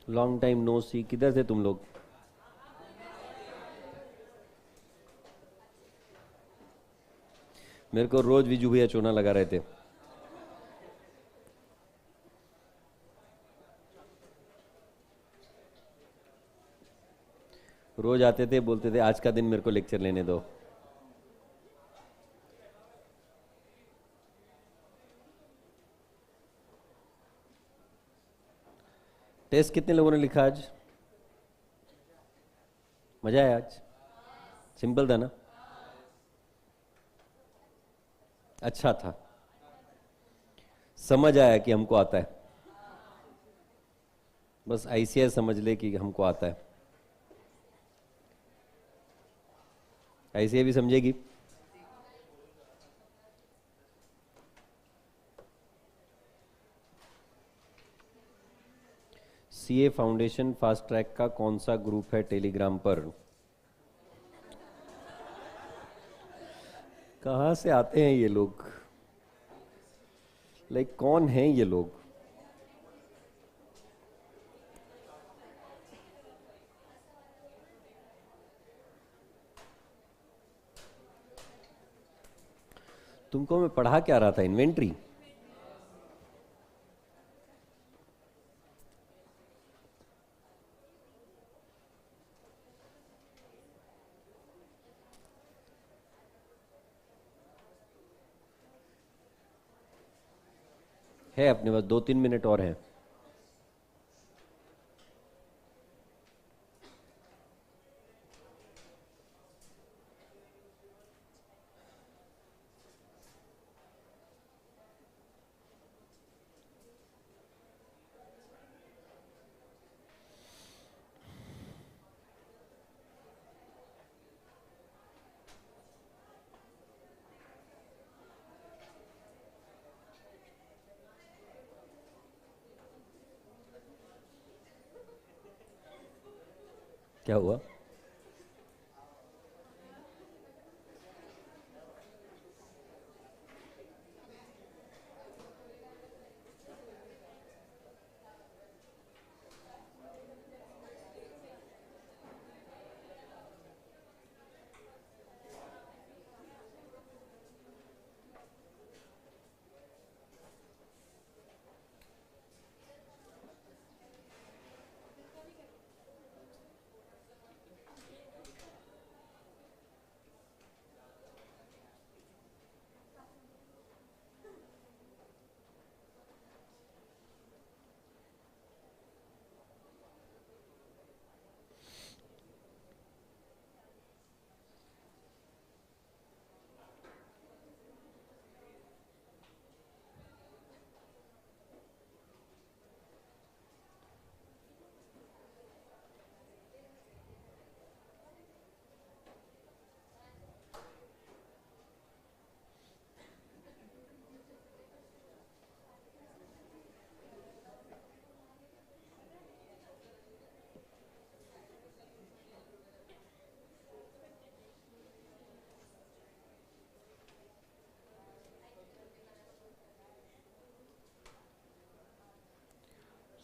Long time no सी। किधर थे तुम लोग? मेरे को रोज विजू भैया चोना लगा रहे थे। रोज आते थे, बोलते थे आज का दिन मेरे को लेक्चर लेने दो। टेस्ट कितने लोगों ने लिखा आज? मजा आया आज? सिंपल था ना? अच्छा था। समझ आया कि हमको आता है। बस आईसीआई समझ ले कि हमको आता है। आईसीआई भी समझेगी। सीए फाउंडेशन फास्ट ट्रैक का कौन सा ग्रुप है टेलीग्राम पर? कहाँ से आते हैं ये लोग? लाइक कौन हैं ये लोग? तुमको मैं पढ़ा क्या रहा था? इन्वेंट्री? है अपने पास 2-3 मिनट और हैं। क्या हुआ?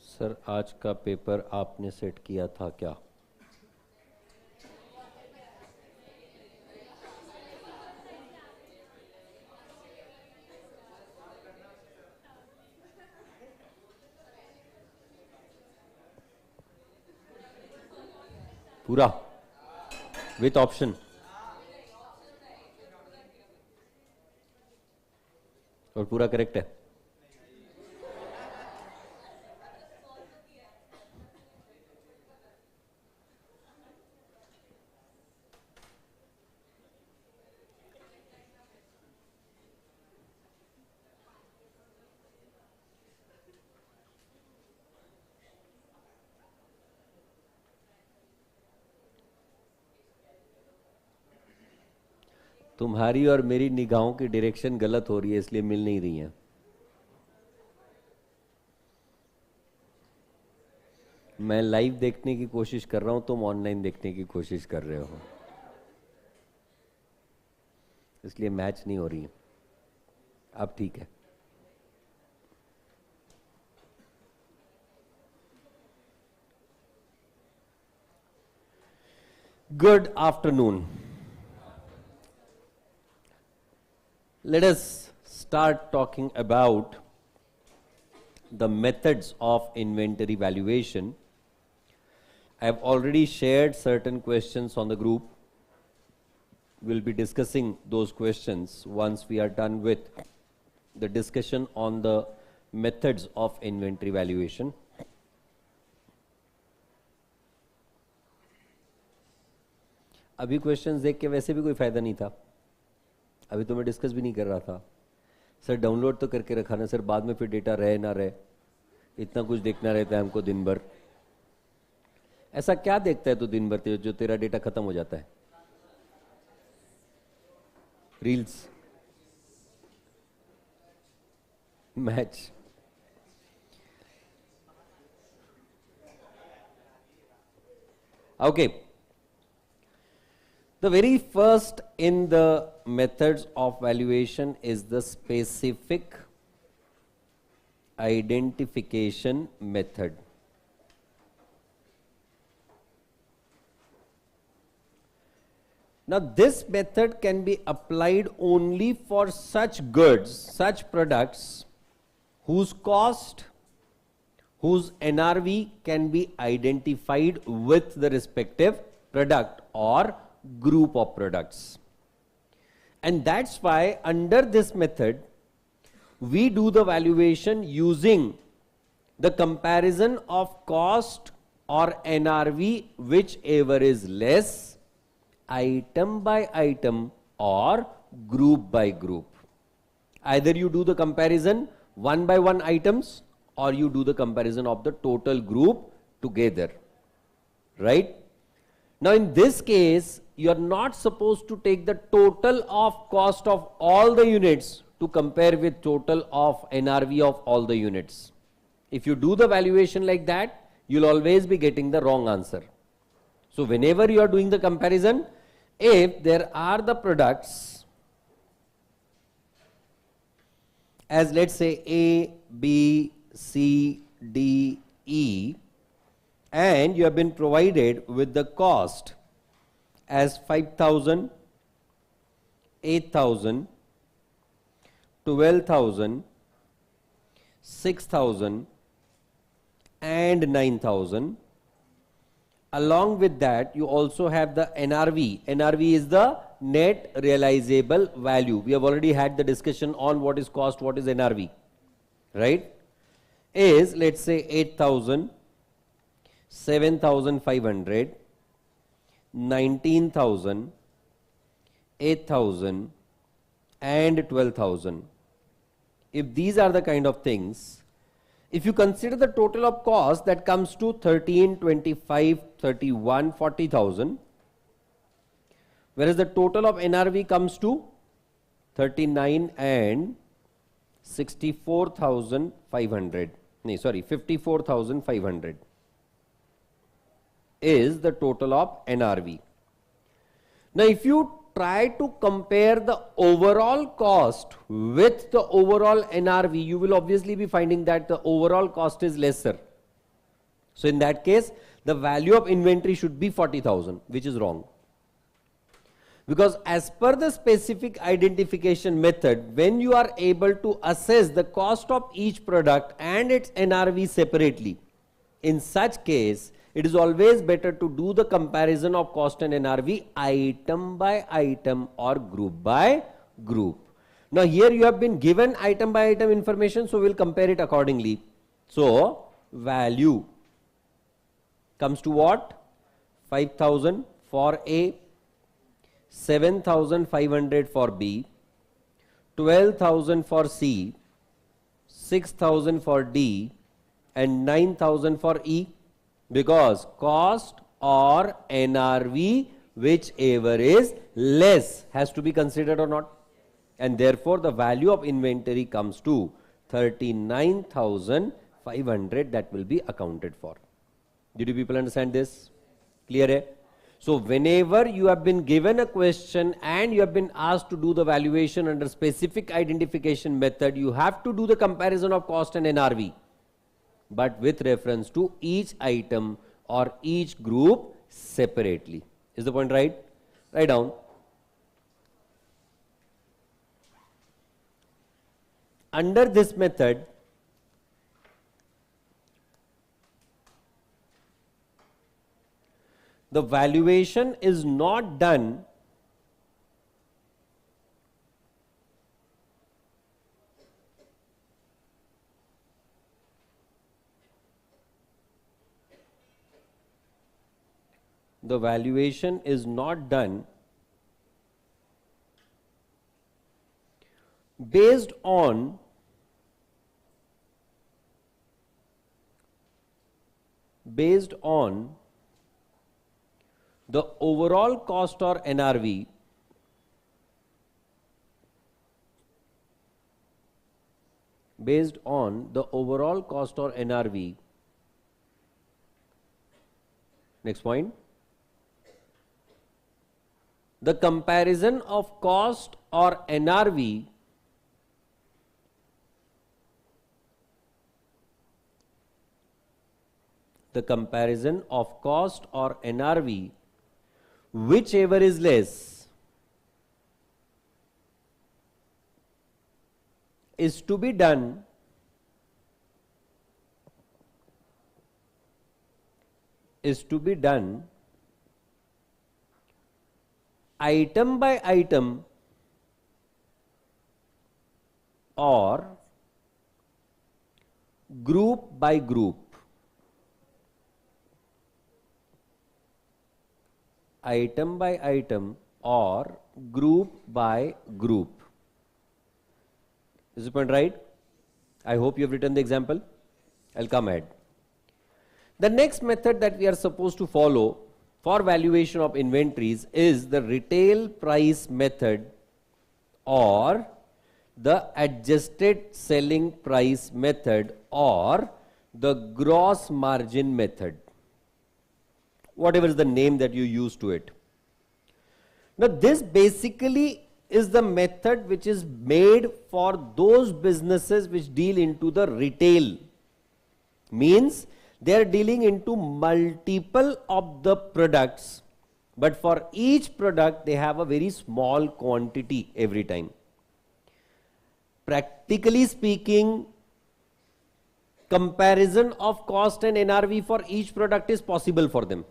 सर आज का पेपर आपने सेट किया था क्या? पूरा विथ ऑप्शन? और पूरा करेक्ट है? तुम्हारी और मेरी निगाहों की डायरेक्शन गलत हो रही है, इसलिए मिल नहीं रही है। मैं लाइव देखने की कोशिश कर रहा हूं, तुम ऑनलाइन देखने की कोशिश कर रहे हो, इसलिए मैच नहीं हो रही है। अब ठीक है। Good afternoon. Let us start talking about the methods of inventory valuation. I have already shared certain questions on the group. We'll be discussing those questions once we are done with the discussion on the methods of inventory valuation. अभी questions देख के वैसे भी कोई फायदा नहीं था, अभी तो मैं डिस्कस भी नहीं कर रहा था। सर डाउनलोड तो करके रखा ना सर, बाद में फिर डेटा रहे ना रहे, इतना कुछ देखना रहता है हमको दिन भर। ऐसा क्या देखता है तो दिन भर जो तेरा डेटा खत्म हो जाता है? Reels, match. Okay, the very first in the methods of valuation is the specific identification method. Now this method can be applied only for such goods, such products whose cost, whose NRV can be identified with the respective product or group of products. And that's why under this method we do the valuation using the comparison of cost or NRV, whichever is less, item by item or group by group. Either you do the comparison one by one items or you do the comparison of the total group together, right? Now in this case, you are not supposed to take the total of cost of all the units to compare with total of NRV of all the units. If you do the valuation like that, you'll always be getting the wrong answer. So whenever you are doing the comparison, if there are the products as let's say A, B, C, D, E, and you have been provided with the cost as 5,000, 8,000, 12,000, 6,000 and 9,000. Along with that you also have the NRV. NRV is the net realizable value. We have already had the discussion on what is cost, what is NRV, right? Is let's say 8,000, 7,500, 19,000, 8,000 and 12,000. If these are the kind of things, if you consider the total of cost, that comes to 13, 25, 31, 40,000, whereas the total of NRV comes to 39 and 64,500. No, sorry, 54,500 is the total of NRV. Now if you try to compare the overall cost with the overall NRV, you will obviously be finding that the overall cost is lesser. So in that case, the value of inventory should be 40,000, which is wrong. Because as per the specific identification method, when you are able to assess the cost of each product and its NRV separately, in such case, it is always better to do the comparison of cost and NRV item by item or group by group. Now here you have been given item by item information, so we'll compare it accordingly. So value comes to what? 5,000 for A, 7,500 for B, 12,000 for C, 6,000 for D and 9,000 for E. Because cost or NRV, whichever is less, has to be considered or not, and therefore the value of inventory comes to 39,500 that will be accounted for. Did you people understand this? Clear hai? So whenever you have been given a question and you have been asked to do the valuation under specific identification method, you have to do the comparison of cost and NRV, but with reference to each item or each group separately. Is the point right? Write down. Under this method, the valuation is not done based on the overall cost or NRV Next point. The comparison of cost or NRV whichever is less is to be done item by item or group by group. Item by item or group by group. Is the point right? I hope you have written the example. I'll come ahead. The next method that we are supposed to follow for valuation of inventories is the retail price method or the adjusted selling price method or the gross margin method. Whatever is the name that you use to it. Now this basically is the method which is made for those businesses which deal into the retail. Means they are dealing into multiple of the products, but for each product they have a very small quantity every time. Practically speaking, comparison of cost and NRV for each product is possible for them,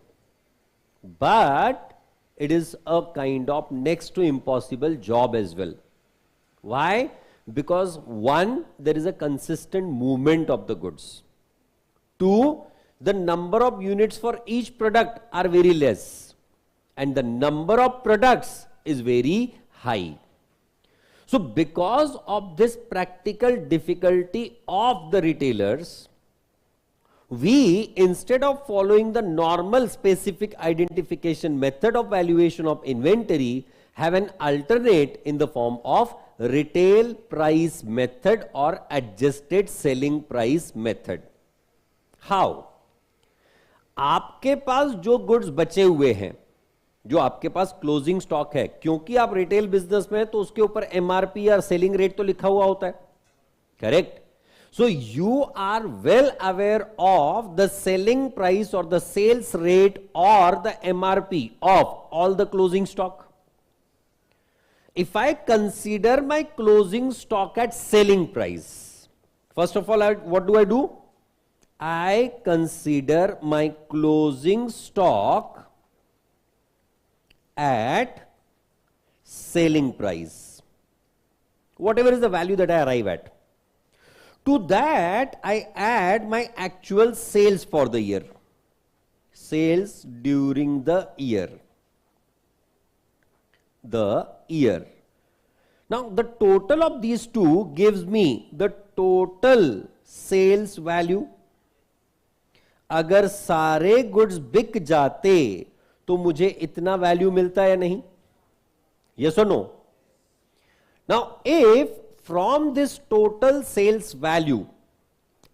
but it is a kind of next to impossible job as well. Why? Because one, there is a consistent movement of the goods. Two, the number of units for each product are very less and the number of products is very high. So because of this practical difficulty of the retailers, we, instead of following the normal specific identification method of valuation of inventory, have an alternate in the form of retail price method or adjusted selling price method. How? आपके पास जो goods बचे हुए हैं, जो आपके पास closing stock है, क्योंकि आप रिटेल बिजनेस में हैं तो उसके ऊपर एमआरपी या सेलिंग रेट तो लिखा हुआ होता है, correct? So you are well aware of the selling price or the sales rate or the MRP of all the closing stock. If I consider my closing stock at selling price, first of all, what do? I consider my closing stock at selling price. Whatever is the value that I arrive at. To that, I add my actual sales for the year. Sales during the year. Now, the total of these two gives me the total sales value. अगर सारे goods बिक जाते तो मुझे इतना value मिलता या नहीं? Yes or no? Now, if from this total sales value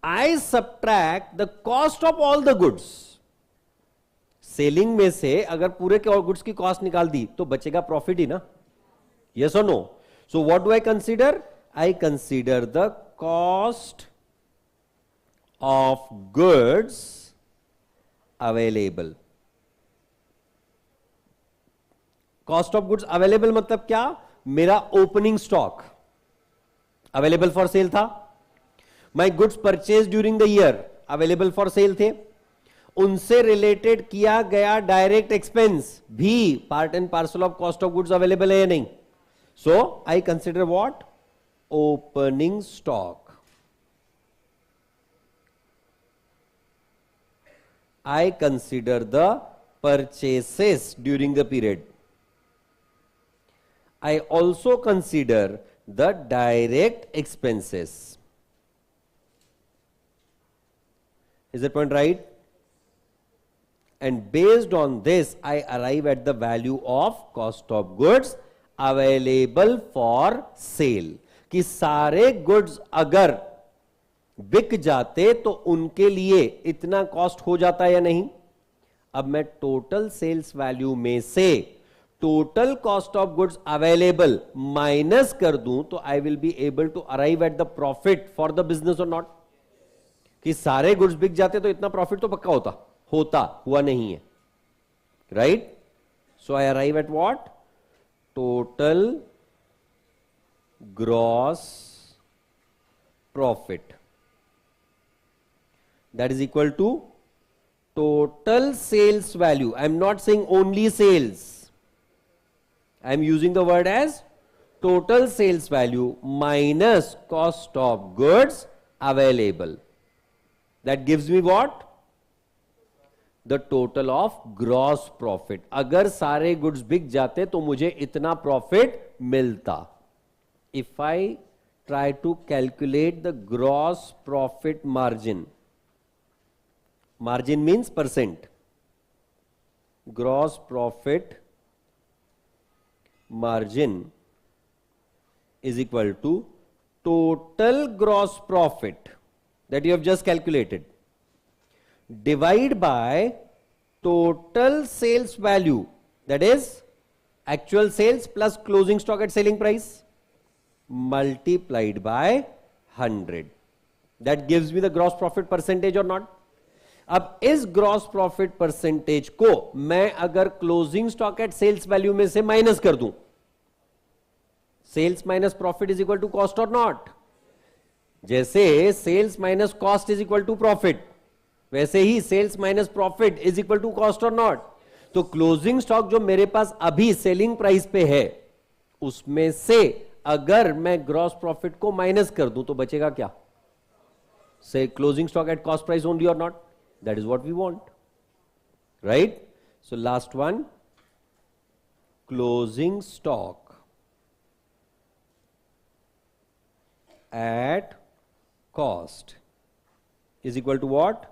I subtract the cost of all the goods, selling में से अगर पूरे के और गुड्स की कॉस्ट निकाल दी तो बचेगा प्रॉफिट ही ना? Yes or no? So what do I consider? I consider the cost of goods available. Cost of goods available मतलब क्या? मेरा opening stock available for sale था, my goods purchase during the year available for sale थे, उनसे related किया गया direct expense भी part and parcel of cost of goods available है या नहीं? So I consider what? Opening stock. I consider the purchases during the period. I also consider the direct expenses. Is that point right? And based on this, I arrive at the value of cost of goods available for sale. कि सारे goods अगर बिक जाते तो उनके लिए इतना cost हो जाता या नहीं? अब मैं टोटल सेल्स वैल्यू में से total cost of goods available minus कर दूं तो I will be able to arrive at the profit for the business और नॉट? कि सारे गुड्स बिक जाते तो इतना प्रॉफिट तो पक्का होता हुआ नहीं है, right? So I arrive at what? Total gross profit. That is equal to total sales value. I am not saying only sales. I am using the word as total sales value minus cost of goods available. That gives me what? The total of gross profit. अगर सारे goods बिक जाते तो मुझे इतना profit मिलता. If I try to calculate the gross profit margin, margin means percent, gross profit margin is equal to total gross profit that you have just calculated divide by total sales value, that is actual sales plus closing stock at selling price multiplied by 100. That gives me the gross profit percentage or not? अब इस gross profit percentage को मैं अगर closing stock at sales value में से minus कर दूं, sales minus profit is equal to cost और नॉट? जैसे sales minus cost is equal to profit, वैसे ही sales minus profit is equal to cost और नॉट? तो क्लोजिंग स्टॉक जो मेरे पास अभी सेलिंग प्राइस पे है उसमें से अगर मैं ग्रॉस प्रॉफिट को माइनस कर दूं तो बचेगा क्या? से closing stock at cost price only और not? That is what we want, right? So last one, closing stock at cost is equal to what?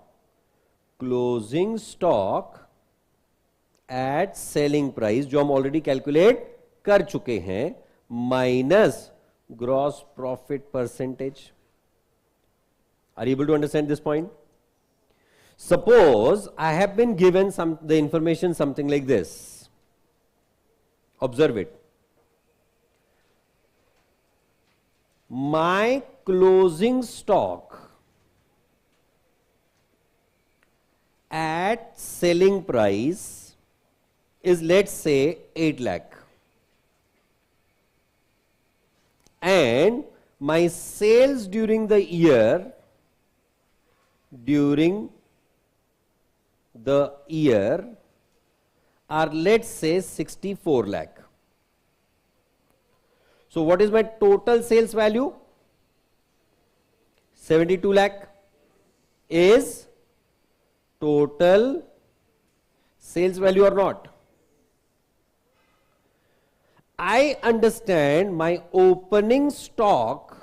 Closing stock at selling price जो हम already calculate कर चुके हैं minus gross profit percentage. Are you able to understand this point? Suppose I have been given the information something like this. Observe it. My closing stock at selling price is, let's say, 8 lakh. And my sales during the year are, let's say, 64 lakh. So what is my total sales value? 72 lakh is total sales value or not? I understand my opening stock,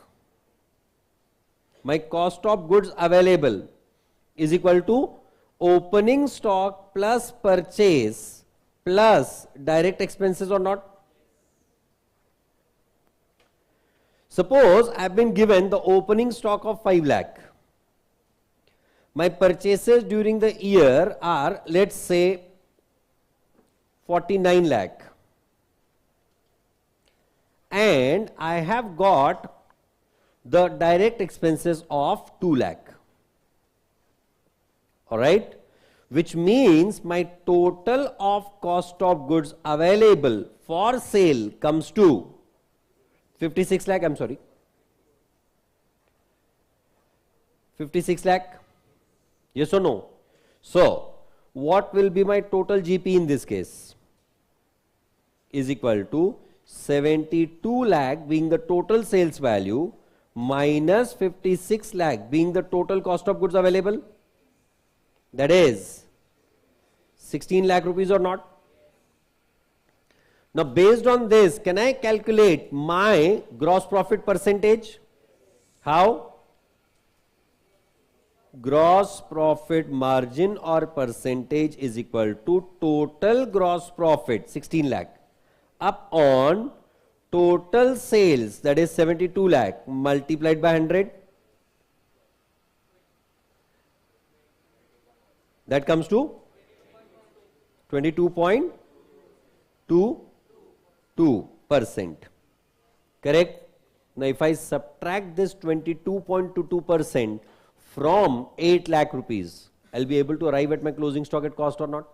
my cost of goods available is equal to opening stock plus purchase plus direct expenses or not? Suppose I have been given the opening stock of 5 lakh. My purchases during the year are, let's say, 49 lakh. And I have got the direct expenses of 2 lakh. All right. which means my total of cost of goods available for sale comes to 56 lakh. I'm sorry, 56 lakh. Yes or no? So what will be my total GP in this case? Is equal to 72 lakh being the total sales value minus 56 lakh being the total cost of goods available. That is 16 lakh rupees or not? Now based on this, can I calculate my gross profit percentage? How? Gross profit margin or percentage is equal to total gross profit 16 lakh upon total sales, that is 72 lakh, multiplied by 100. That comes to 22.22%. Correct? Now if I subtract this 22.22% from 8 lakh rupees, I'll be able to arrive at my closing stock at cost or not?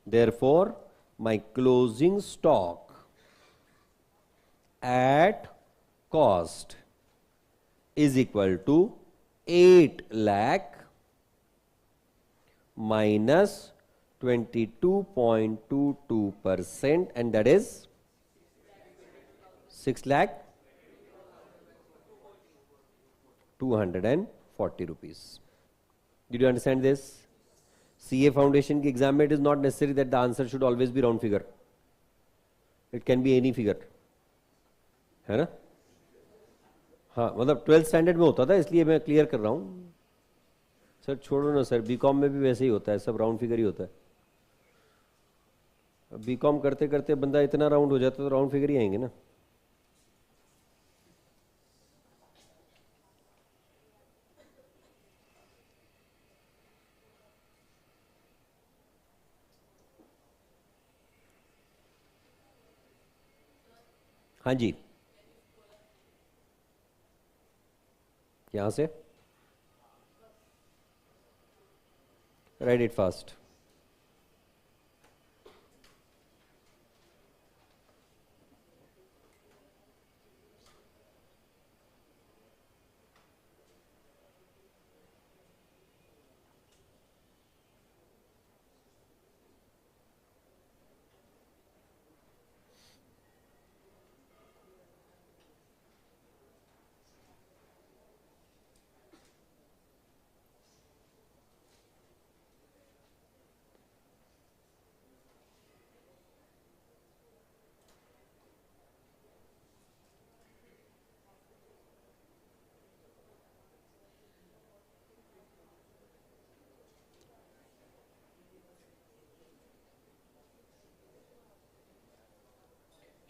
Therefore, my closing stock at cost is equal to 8 lakh minus 22.22%, and that is 6 lakh 240 rupees. Did you understand this? CA Foundation के exam में it is not necessary that the answer should always be round figure. It can be any figure. है ना? हाँ, मतलब 12th standard में होता था, इसलिए मैं क्लियर कर रहा हूँ. सर छोड़ो ना सर, बीकॉम में भी वैसे ही होता है, सब राउंड फिगर ही होता है. बीकॉम करते करते बंदा इतना राउंड हो जाता है तो राउंड फिगर ही आएंगे ना. हाँ जी, यहाँ से right it fast.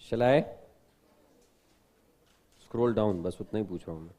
Shall I scroll down? बस उतना ही पूछ रहा हूँ मैं.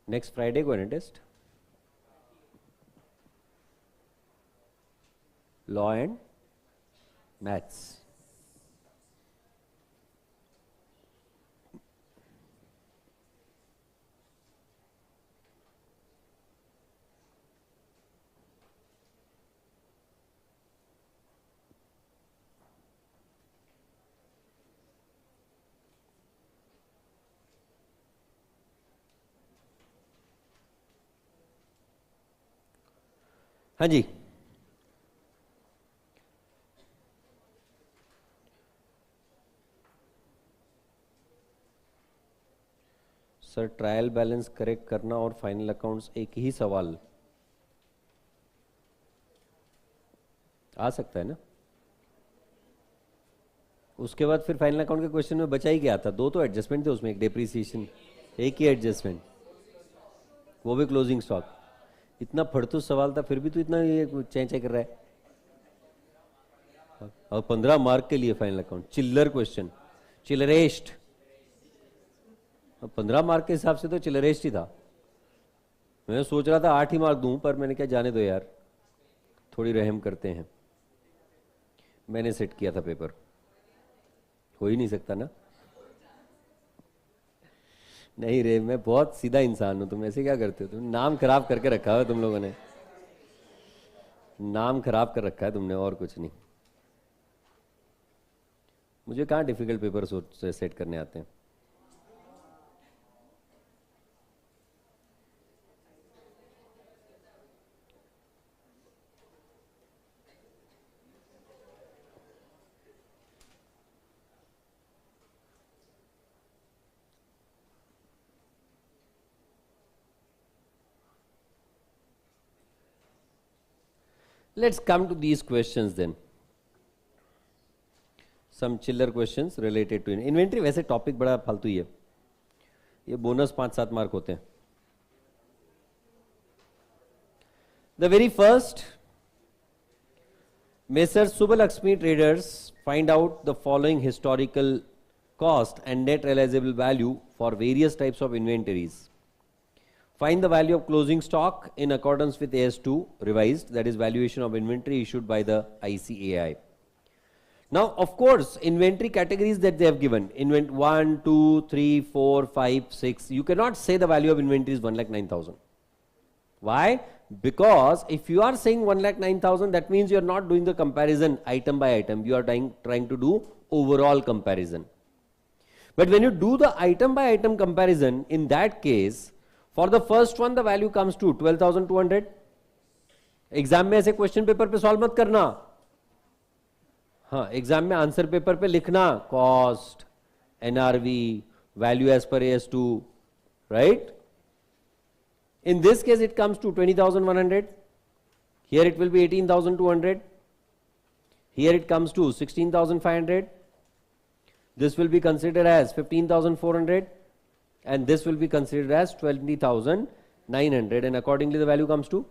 नेक्स्ट फ्राइडे को है ना टेस्ट, लॉ एंड मैथ्स. हाँ जी, सर ट्रायल बैलेंस करेक्ट करना और फाइनल अकाउंट्स एक ही सवाल आ सकता है ना? उसके बाद फिर फाइनल अकाउंट के क्वेश्चन में बचा ही क्या था? दो तो एडजस्टमेंट थे उसमें, एक डेप्रीसिएशन, एक ही एडजस्टमेंट, वो भी क्लोजिंग स्टॉक। इतना फड़तू सवाल था फिर भी तो इतना ये चेंज कर रहा है। और 15 मार्क के लिए फाइनल अकाउंट, चिल्लर क्वेश्चन, चिलरेस्ट। 15 मार्क के हिसाब से तो चिलरेस्ट ही था। मैं सोच रहा था 8 ही मार्क दूं, पर मैंने क्या, जाने दो यार, थोड़ी रहम करते हैं। मैंने सेट किया था पेपर, हो ही नहीं सकता ना। नहीं रे, मैं बहुत सीधा इंसान हूं, तुम ऐसे क्या करते हो? तुम नाम खराब करके रखा है तुम लोगों ने, नाम खराब कर रखा है तुमने, और कुछ नहीं। मुझे कहाँ डिफिकल्ट पेपर सेट करने आते हैं। Let's come to these questions then. Some chiller questions related to inventory. वैसे टॉपिक बड़ा फालतू ही है, ये बोनस 5-7 मार्क होते हैं। The very first, Messrs. Subbalakshmi traders find out the following historical cost and net realizable value for various types of inventories. Find the value of closing stock in accordance with AS2 revised, that is valuation of inventory issued by the ICAI. Now, of course, inventory categories that they have given, 1, 2, 3, 4, 5, 6, you cannot say the value of inventory is 1,09,000. Why? Because if you are saying 1,09,000, that means you are not doing the comparison item by item, you are trying to do overall comparison. But when you do the item by item comparison, in that case, for the first one, the value comes to 12,200. Exam में ऐसे question paper पे solve मत करना। हाँ, exam में answer paper पे लिखना cost, NRV, value as per AS2, right? In this case, it comes to 20,100. Here it will be 18,200. Here it comes to 16,500. This will be considered as 15,400. And this will be considered as 20,900, and accordingly the value comes to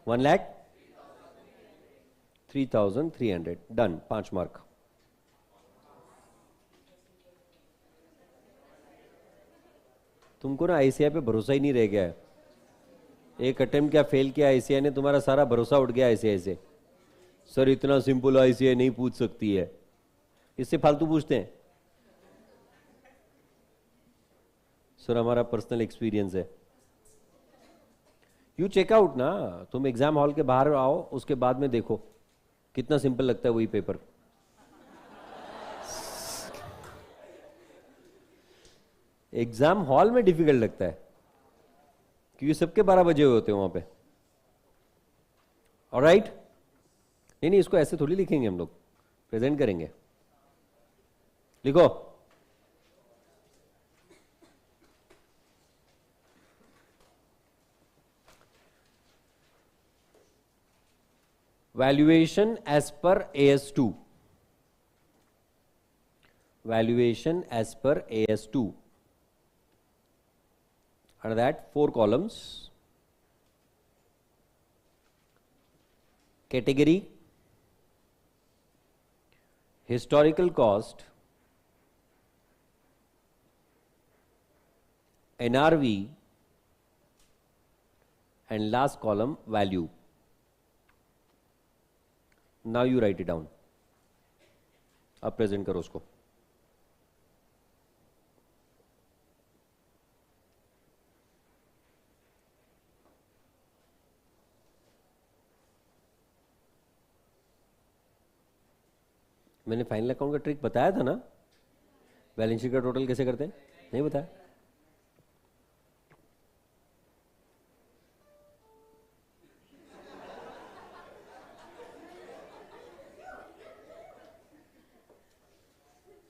1,03,300. Done. 5 mark. तुमको ना ICAI पे भरोसा ही नहीं रह गया है। एक attempt क्या फेल किया ICAI ने, तुम्हारा सारा भरोसा उठ गया ICAI से। सर इतना सिंपल ICAI नहीं पूछ सकती है, इससे फालतू पूछते हैं। सर हमारा पर्सनल एक्सपीरियंस है। यू चेकआउट ना, तुम एग्जाम हॉल के बाहर आओ, उसके बाद में देखो कितना सिंपल लगता है वही पेपर। एग्जाम हॉल में डिफिकल्ट लगता है क्योंकि सबके 12 बजे हुए होते हैं वहां पे। ऑलराइट, नहीं नहीं, इसको ऐसे थोड़ी लिखेंगे हम लोग, प्रेजेंट करेंगे। लिखो, valuation as per AS2, valuation as per AS2, under that 4 columns: category, historical cost, NRV, and last column value. Now you write it down. अब प्रेजेंट करो उसको। मैंने फाइनल अकाउंट का ट्रिक बताया था ना, बैलेंस शीट का टोटल कैसे करते हैं, नहीं बताया?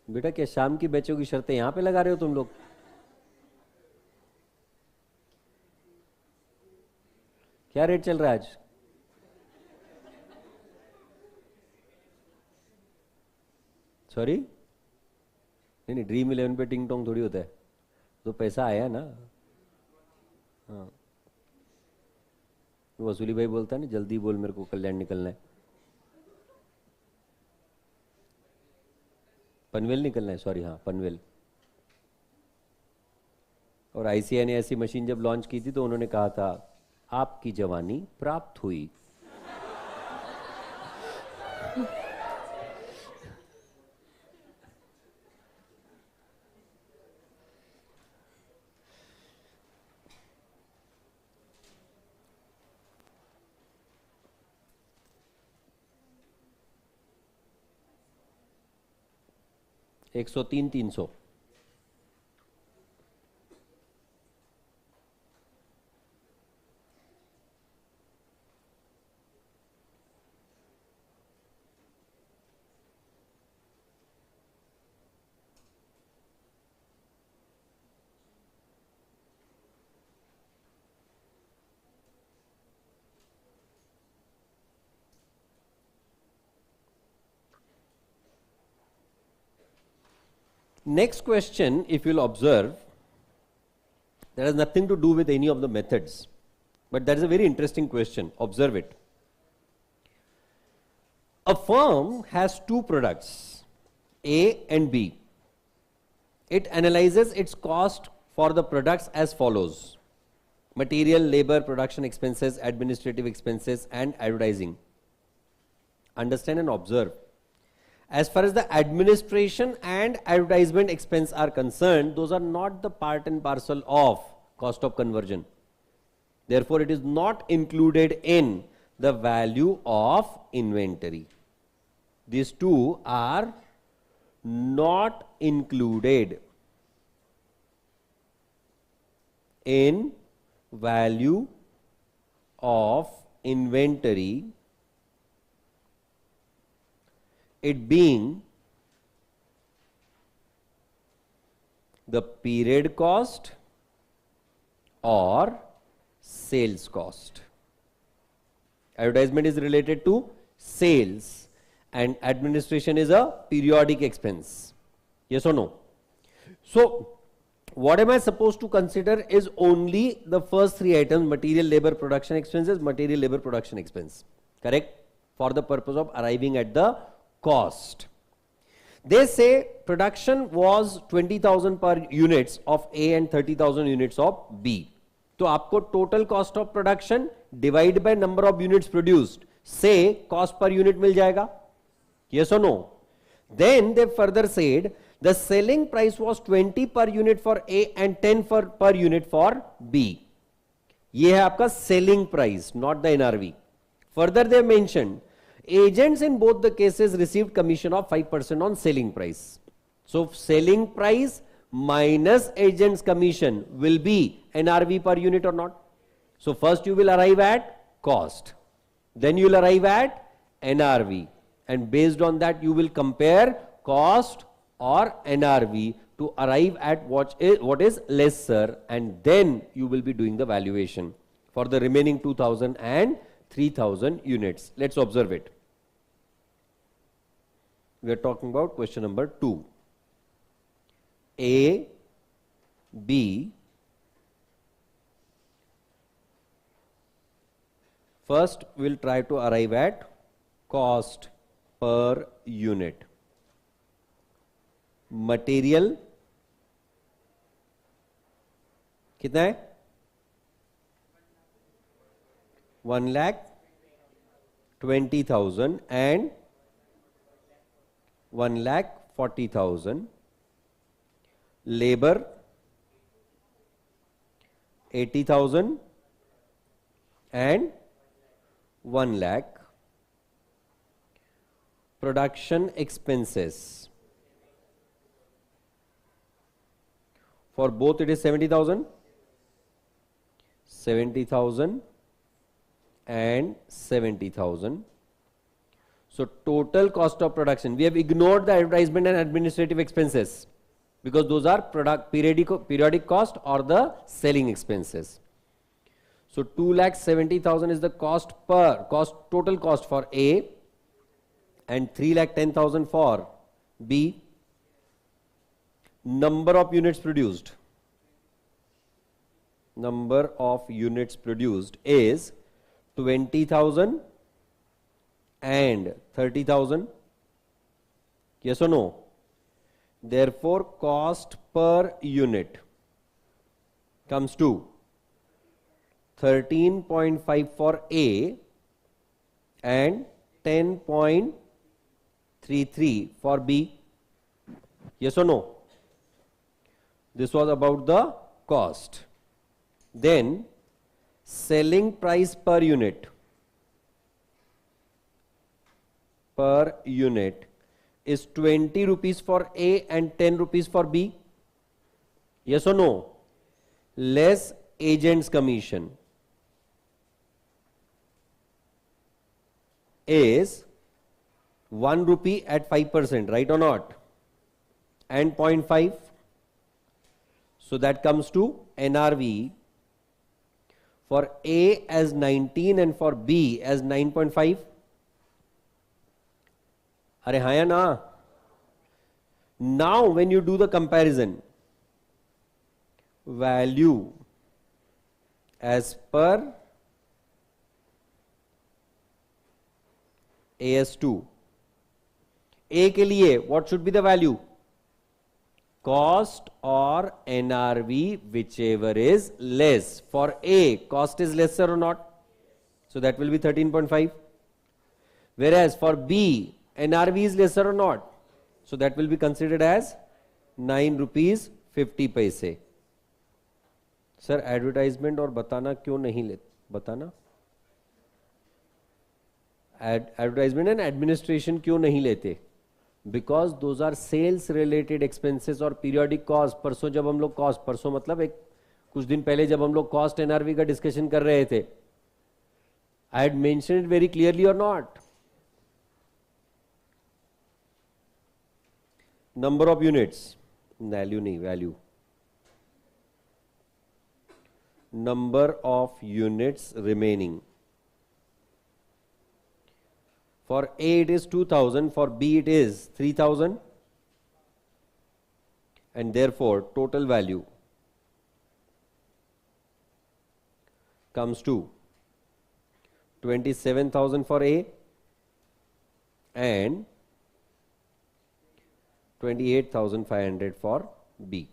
बेटा क्या शाम की बैचों की शर्तें यहां पे लगा रहे हो तुम लोग? क्या रेट चल रहा है आज? सॉरी, नहीं नहीं, ड्रीम 11 पे टिंग टोंग थोड़ी होता है, तो पैसा आया ना। हाँ, वसूली भाई बोलता है ना, जल्दी बोल मेरे को कल्याण निकलना है, पनवेल निकलना है, सॉरी, हाँ पनवेल। और आईसीआई ने ऐसी मशीन जब लॉन्च की थी तो उन्होंने कहा था आपकी जवानी प्राप्त हुई। एक 103 300। Next question, if you'll observe, that has nothing to do with any of the methods, but that is a very interesting question. Observe it. A firm has two products, A and B. It analyzes its cost for the products as follows: material, labor, production expenses, administrative expenses, and advertising. Understand and observe. As far as the administration and advertisement expense are concerned, those are not the part and parcel of cost of conversion. Therefore, it is not included in the value of inventory. These two are not included in value of inventory, it being the period cost or sales cost. Advertisement is related to sales and administration is a periodic expense. Yes or no? So, what am I supposed to consider is only the first three items: material, labor, production expenses, material, labor, production expense. Correct? For the purpose of arriving at the cost. They say production was 20,000 per units of A and 30,000 units of B. तो आपको total cost of production divide by number of units produced, say cost per unit मिल जाएगा. Yes or no? Then they further said the selling price was 20 per unit for A and 10 per unit for B. ये है आपका selling price, not the NRV. Further they mentioned agents in both the cases received commission of 5% on selling price. So selling price minus agent's commission will be NRV per unit or not. So first you will arrive at cost, then you will arrive at NRV, and based on that you will compare cost or NRV to arrive at what is lesser, and then you will be doing the valuation for the remaining 2,000 and 3,000 units. Let's observe it. We are talking about question number 2. A, B. First, we will try to arrive at cost per unit. Material कितना है? 1,20,000 and 1,40,000. Labor 80,000 and 1 lakh. Production expenses for both it is 70,000, 70,000 and 70,000. So total cost of production, we have ignored the advertisement and administrative expenses because those are periodic cost or the selling expenses. So 2,70,000 is the total cost for A, and 3,10,000 for B, number of units produced. Number of units produced is 20,000 and 30,000. Yes or no? Therefore, cost per unit comes to 13.5 for A and 10.33 for B. Yes or no? This was about the cost. Then selling price per unit is 20 rupees for A and 10 rupees for B. Yes or no? Less agent's commission is 1 rupee at 5%, right or not? And 0.5. So that comes to NRV for A as 19 and for B as 9.5. Are हाँ या ना? Now when you do the comparison, value as per AS2, A के लिए what should be the value? Cost or NRV, whichever is less. For A, cost is lesser or not? So that will be 13.5. Whereas for B, NRV is lesser or not? So that will be considered as 9 rupees 50 paise. Sir, advertisement और बताना क्यों नहीं ले बताना? Advertisement and administration क्यों नहीं लेते? Because those are sales related expenses और periodic cost. परसों जब हम लोग cost, परसों मतलब एक कुछ दिन पहले जब हम लोग cost NRV का discussion कर रहे थे, I had mentioned it very clearly or not? Number of units, value नहीं, value. Number of units remaining. For A it is 2000, for B it is 3000, and therefore total value comes to 27,000 for A and 28,500 for B.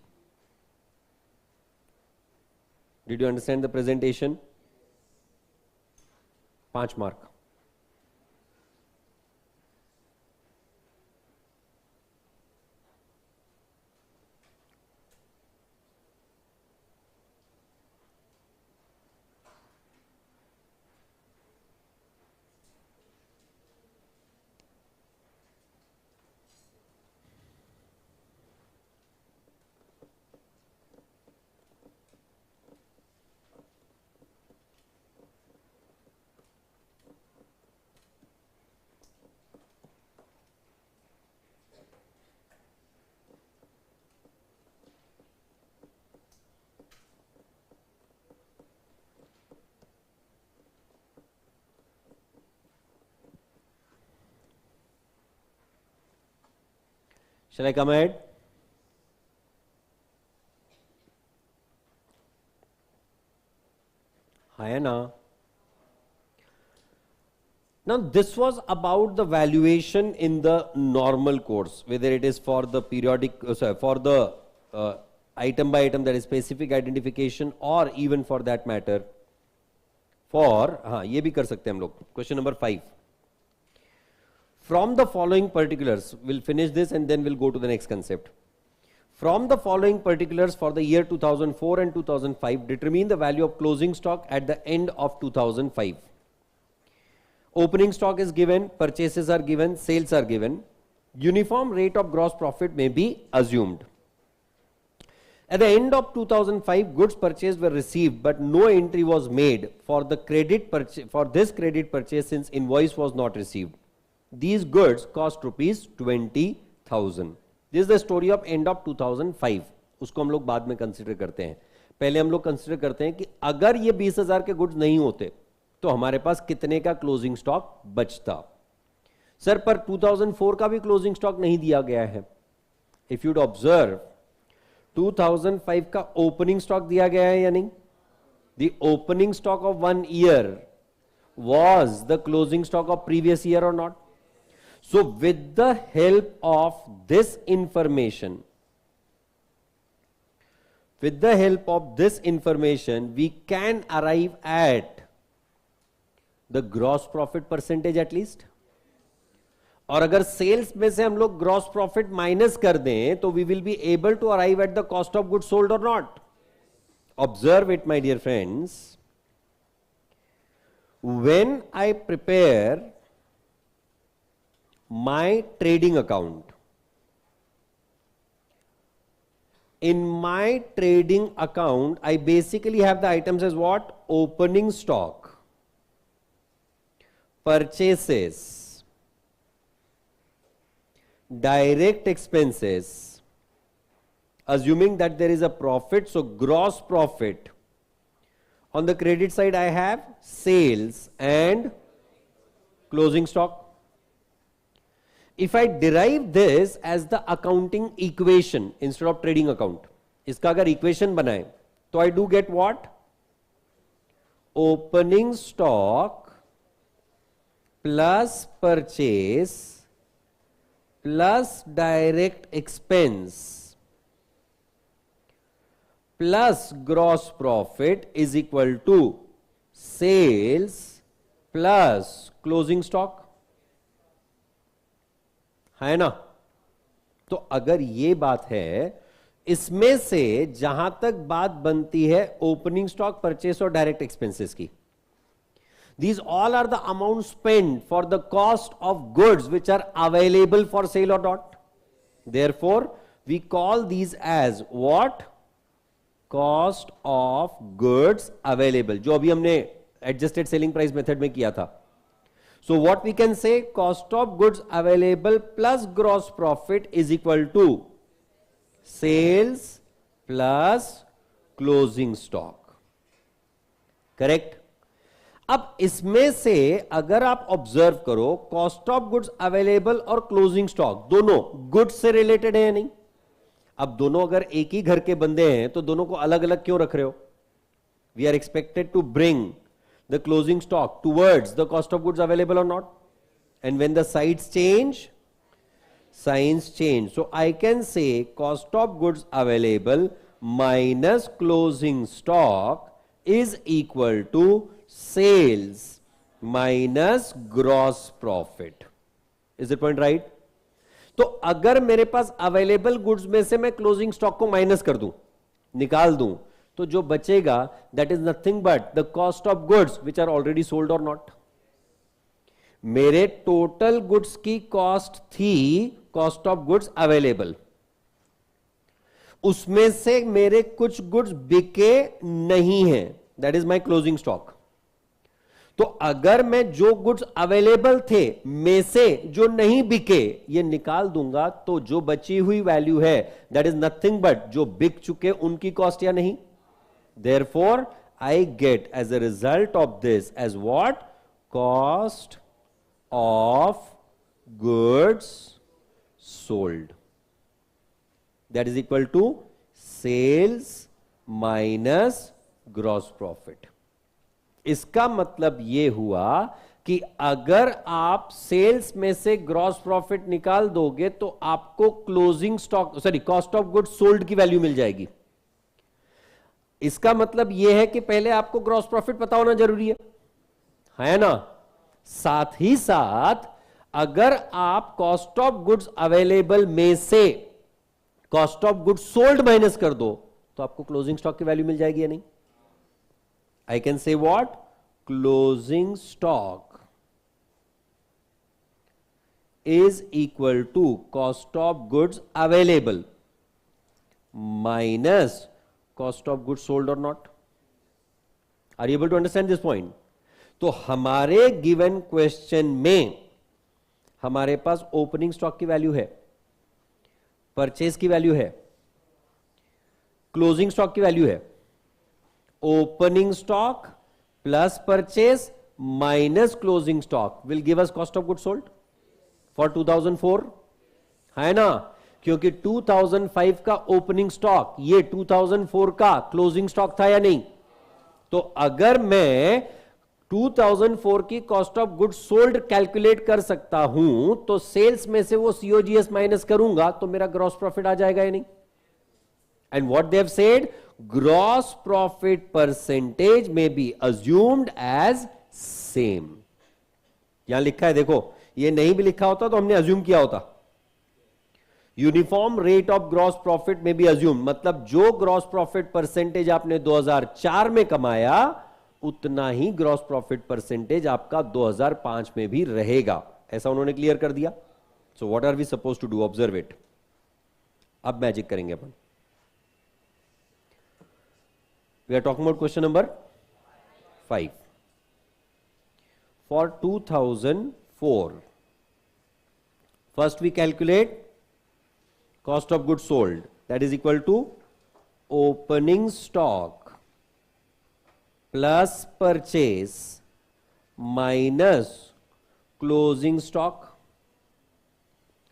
Did you understand the presentation? 5 mark. Shall I come ahead? Hai na? Now this was about the valuation in the normal course, whether it is for the periodic, for the item by item, that is specific identification, or even for that matter for, हाँ ये भी कर सकते हैं हम लोग. Question number 5. From the following particulars, we'll finish this and then we'll go to the next concept. From the following particulars for the year 2004 and 2005, determine the value of closing stock at the end of 2005. Opening stock is given, purchases are given, sales are given. Uniform rate of gross profit may be assumed. At the end of 2005, goods purchased were received, but no entry was made for the this credit purchase since invoice was not received. These goods cost rupees 20,000. This is the story of end of 2005. उसको हम लोग बाद में consider करते हैं. पहले हम लोग कंसिडर करते हैं कि अगर ये 20,000 के गुड्स नहीं होते तो हमारे पास कितने का क्लोजिंग स्टॉक बचता. सर पर 2004 का भी क्लोजिंग स्टॉक नहीं दिया गया है. इफ यूड ऑब्जर्व 2005 का ओपनिंग स्टॉक दिया गया है या नहीं? The opening stock of 1 year was the closing stock of previous year or not? So with the help of this information, we can arrive at the gross profit percentage at least. और अगर sales में से हम लोग gross profit minus कर दें तो we will be able to arrive at the cost of goods sold और not. Observe it my dear friends. When I prepare my trading account, in my trading account, I basically have the items as what? Opening stock, purchases, direct expenses, assuming that there is a profit, so gross profit. On the credit side, I have sales and closing stock. If I derive this as the accounting equation instead of trading account, इसका अगर equation बनाए तो I do get what? Opening stock plus purchase plus direct expense plus gross profit is equal to sales plus closing stock. है ना? तो अगर ये बात है, इसमें से जहां तक बात बनती है ओपनिंग स्टॉक, परचेस और डायरेक्ट एक्सपेंसेस की, these all are the amount spent for the cost of goods which are available for sale or not. Therefore we call these as what? Cost of goods available, जो अभी हमने adjusted selling price method में किया था. So what we can say, cost of goods available plus gross profit is equal to sales plus closing stock. Correct? अब इसमें से अगर आप ऑब्जर्व करो, कॉस्ट ऑफ गुड्स अवेलेबल और क्लोजिंग स्टॉक दोनों गुड्स से रिलेटेड है या नहीं? अब दोनों अगर एक ही घर के बंदे हैं तो दोनों को अलग अलग क्यों रख रहे हो? We are expected to bring the closing stock towards the cost of goods available और not. And when the sides change, signs change. So I can say cost of goods available minus closing stock is equal to sales minus gross profit. Is it point right? तो अगर मेरे पास available goods में से मैं closing stock को minus कर दूं, निकाल दूं, तो जो बचेगा that is nothing but the cost of goods which are already sold और नॉट. मेरे टोटल गुड्स की कॉस्ट थी कॉस्ट ऑफ गुड्स अवेलेबल, उसमें से मेरे कुछ गुड्स बिके नहीं है, that is my closing stock. तो अगर मैं जो गुड्स अवेलेबल थे में से जो नहीं बिके ये निकाल दूंगा, तो जो बची हुई वैल्यू है दैट इज नथिंग बट जो बिक चुके उनकी कॉस्ट या नहीं. Therefore I get as a result of this as what? Cost of goods sold. That is equal to sales minus gross profit. इसका मतलब यह हुआ कि अगर आप सेल्स में से ग्रॉस प्रॉफिट निकाल दोगे तो आपको closing stock cost of goods sold की वैल्यू मिल जाएगी. इसका मतलब यह है कि पहले आपको ग्रॉस प्रॉफिट पता होना जरूरी है ना? साथ ही साथ अगर आप कॉस्ट ऑफ गुड्स अवेलेबल में से cost of goods sold minus कर दो तो आपको क्लोजिंग स्टॉक की वैल्यू मिल जाएगी या नहीं? I can say what? Closing stock is equal to cost of goods available minus cost of goods sold or not. Are you able to understand this point? तो हमारे गिवन क्वेश्चन में हमारे पास opening stock की value है, purchase की value है, closing stock की value है. Opening stock plus purchase minus closing stock will give us cost of goods sold. For 2004, है ना, क्योंकि 2005 का ओपनिंग स्टॉक ये 2004 का क्लोजिंग स्टॉक था या नहीं? तो अगर मैं 2004 की cost of goods sold calculate कर सकता हूं तो सेल्स में से वो सीओजीएस माइनस करूंगा तो मेरा ग्रॉस प्रॉफिट आ जाएगा या नहीं? And what they have said, gross profit percentage में बी अज्यूम्ड एज सेम. यहां लिखा है, देखो, ये नहीं भी लिखा होता तो हमने अज्यूम किया होता. Uniform rate of gross profit में भी अज्यूम, मतलब जो ग्रॉस प्रॉफिट परसेंटेज आपने 2004 में कमाया उतना ही ग्रॉस प्रॉफिट परसेंटेज आपका 2005 में भी रहेगा. ऐसा उन्होंने क्लियर कर दिया. So what are we suppose to do? Observe it. अब मैजिक करेंगे अपन. We are talking about question number 5. For 2004, first we calculate cost of goods sold, that is equal to opening stock plus purchase minus closing stock.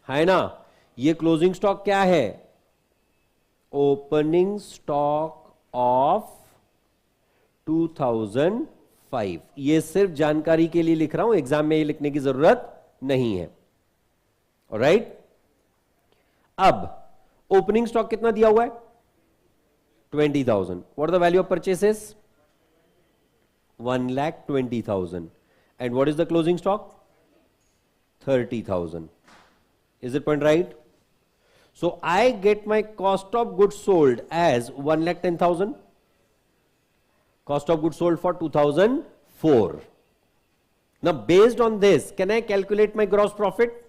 है ना, ये closing stock क्या है? opening stock of 2005. ये सिर्फ जानकारी के लिए लिख रहा हूं, एग्जाम में ये लिखने की जरूरत नहीं है. ऑलराइट, अब ओपनिंग स्टॉक कितना दिया हुआ है? 20,000. What the value of purchases? 1,20,000. And what is the closing stock? 30,000. Is it point right? So I get my cost of goods sold as 1,10,000. Cost of goods sold for 2004. Now based on this can I calculate my gross profit?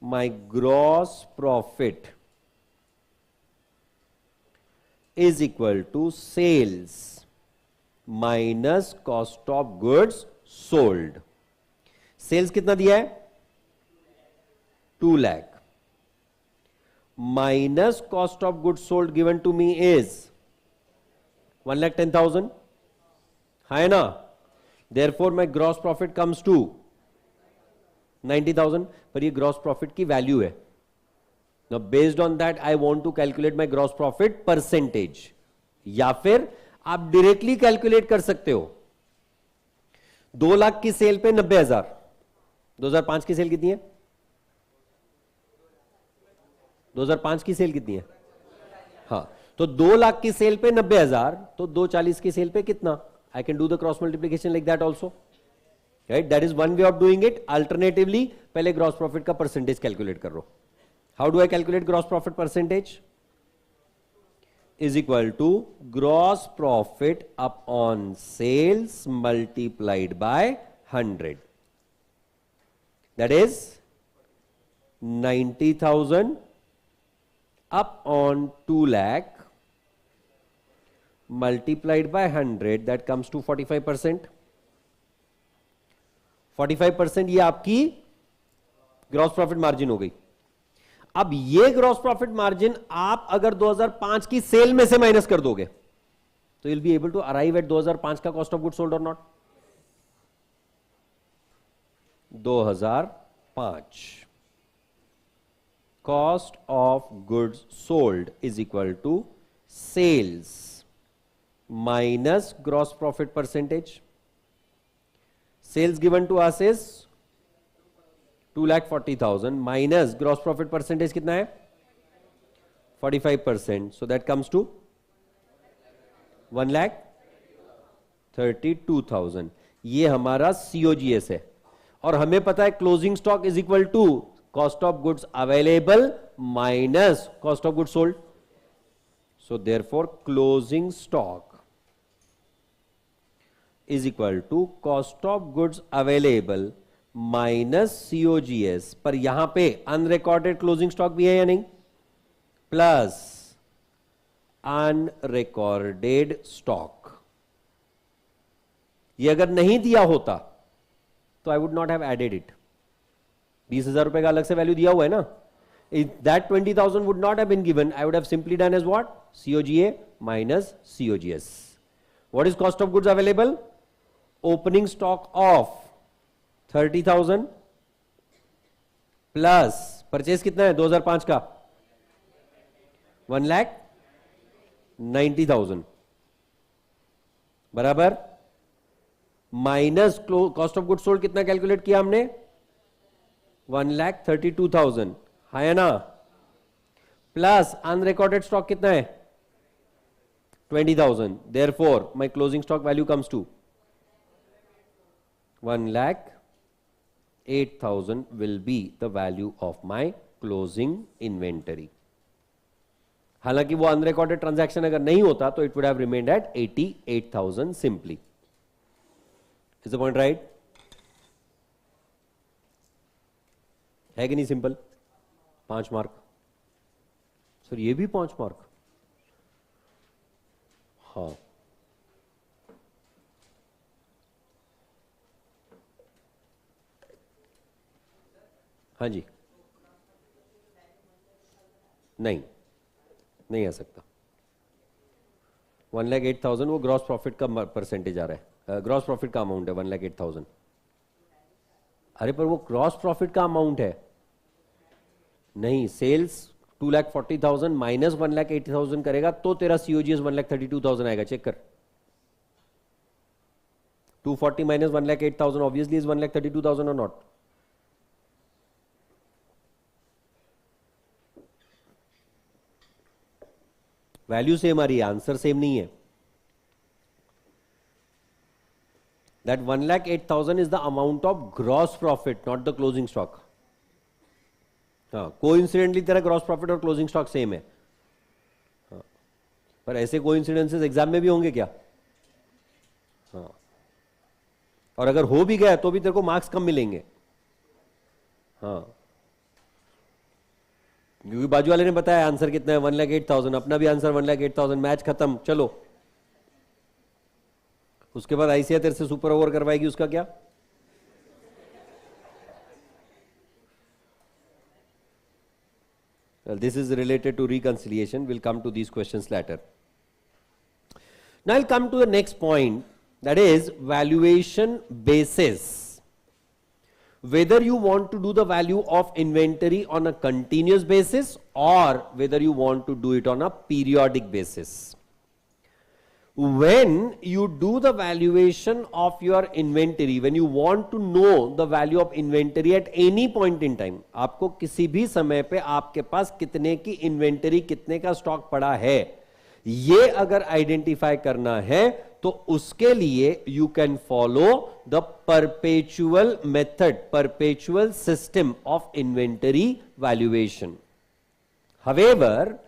My gross profit is equal to sales minus cost of goods sold. Sales कितना दिया है? 2 lakh. Minus cost of goods sold given to me is 1,10,000. है ना? Therefore my gross profit comes to 90,000. पर ये gross profit की value है. Now based on that I want to calculate my gross profit percentage. या फिर आप directly calculate कर सकते हो. 2 लाख की सेल पे 90,000. 2005 की सेल कितनी है? 2005 की सेल कितनी है? हाँ, तो 2 लाख की सेल पे 90,000, तो 240 की सेल पे कितना? I can do the cross multiplication like that also. Right, that is one way of doing it. Alternatively पहले ग्रॉस प्रॉफिट का परसेंटेज कैलकुलेट कर लो. How do I calculate gross profit percentage? Is equal to gross profit upon sales multiplied by 100. That is 90,000 upon 2 lakh multiplied by 100, that comes to 45%. 45% ये आपकी gross profit margin हो गई. अब ये gross profit margin आप अगर 2005 की cell में से माइनस कर दोगे तो you'll be able to arrive at 2005 का कॉस्ट ऑफ गुड्स सोल्ड और not? 2005 cost of goods sold is equal to sales minus gross profit percentage. Sales given to us is 2,40,000 minus gross profit percentage कितना है? 45%. So that comes to 1,32,000. ये हमारा COGS है और हमें पता है closing stock is equal to cost of goods available minus cost of goods sold. So therefore closing stock is equal to cost of goods available minus COGS. पर यहां पे unrecorded closing stock भी है या नहीं? Plus unrecorded stock. ये अगर नहीं दिया होता तो I would not have added it. 20,000 रुपए का अलग से वैल्यू दिया हुआ है ना. That 20,000 would not have been given. I would have simply done as what? COGA minus COGS. What is cost of goods available? Opening stock of 30,000 plus purchase कितना है 2005 का 1,90,000 बराबर minus cost of good sold कितना calculate किया हमने 1,32,000 है ना, plus unrecorded stock कितना है 20,000. Therefore, my closing stock value comes to 1,08,000 will be the value of my closing inventory. हालांकि वो अनरिकॉर्डेड ट्रांजैक्शन अगर नहीं होता तो it would have remained at 88,000 simply. Is the point right? है कि नहीं सिंपल? 5 मार्क. सर ये भी 5 मार्क? हाँ. हाँ जी. नहीं आ सकता. 1,08,000 वो ग्रॉस प्रॉफिट का परसेंटेज आ रहा है, ग्रॉस प्रॉफिट का अमाउंट है 1,08,000. अरे पर वो ग्रॉस प्रॉफिट का अमाउंट है नहीं. सेल्स 2,40,000 माइनस 1,08,000 करेगा तो तेरा सीओजीएस 1,32,000 आएगा. चेक कर. 240 माइनस 1,08,000 ऑब्वियसली इज 1,32,000 और नॉट. वैल्यू सेम आ रही है, आंसर सेम नहीं है. That 1,08,000 is the amount of gross profit, not the closing stock. हाँ, कोइंसिडेंटली तेरा ग्रॉस प्रॉफिट और क्लोजिंग स्टॉक सेम है. हाँ, पर ऐसे कोइंसिडेंसेस एग्जाम में भी होंगे क्या? हाँ, और अगर हो भी गया तो भी तेरे को मार्क्स कम मिलेंगे. हाँ, क्योंकि बाजू वाले ने बताया आंसर कितना है 1,08,000, अपना भी आंसर 1,08,000, मैच खत्म. चलो उसके बाद आईसीआई तेरे से सुपर ओवर करवाएगी, उसका क्या? Well, this is related to reconciliation. We'll come to these questions later. Now I'll come to the next point, that is valuation basis. Whether you want to do the value of inventory on a continuous basis or whether you want to do it on a periodic basis. When you do the valuation of your inventory, when you want to know the value of inventory at any point in time, आपको किसी भी समय पे आपके पास कितने की inventory, कितने का स्टॉक पड़ा है, ये अगर आइडेंटिफाई करना है तो उसके लिए you can follow the perpetual method, perpetual system of inventory valuation. However,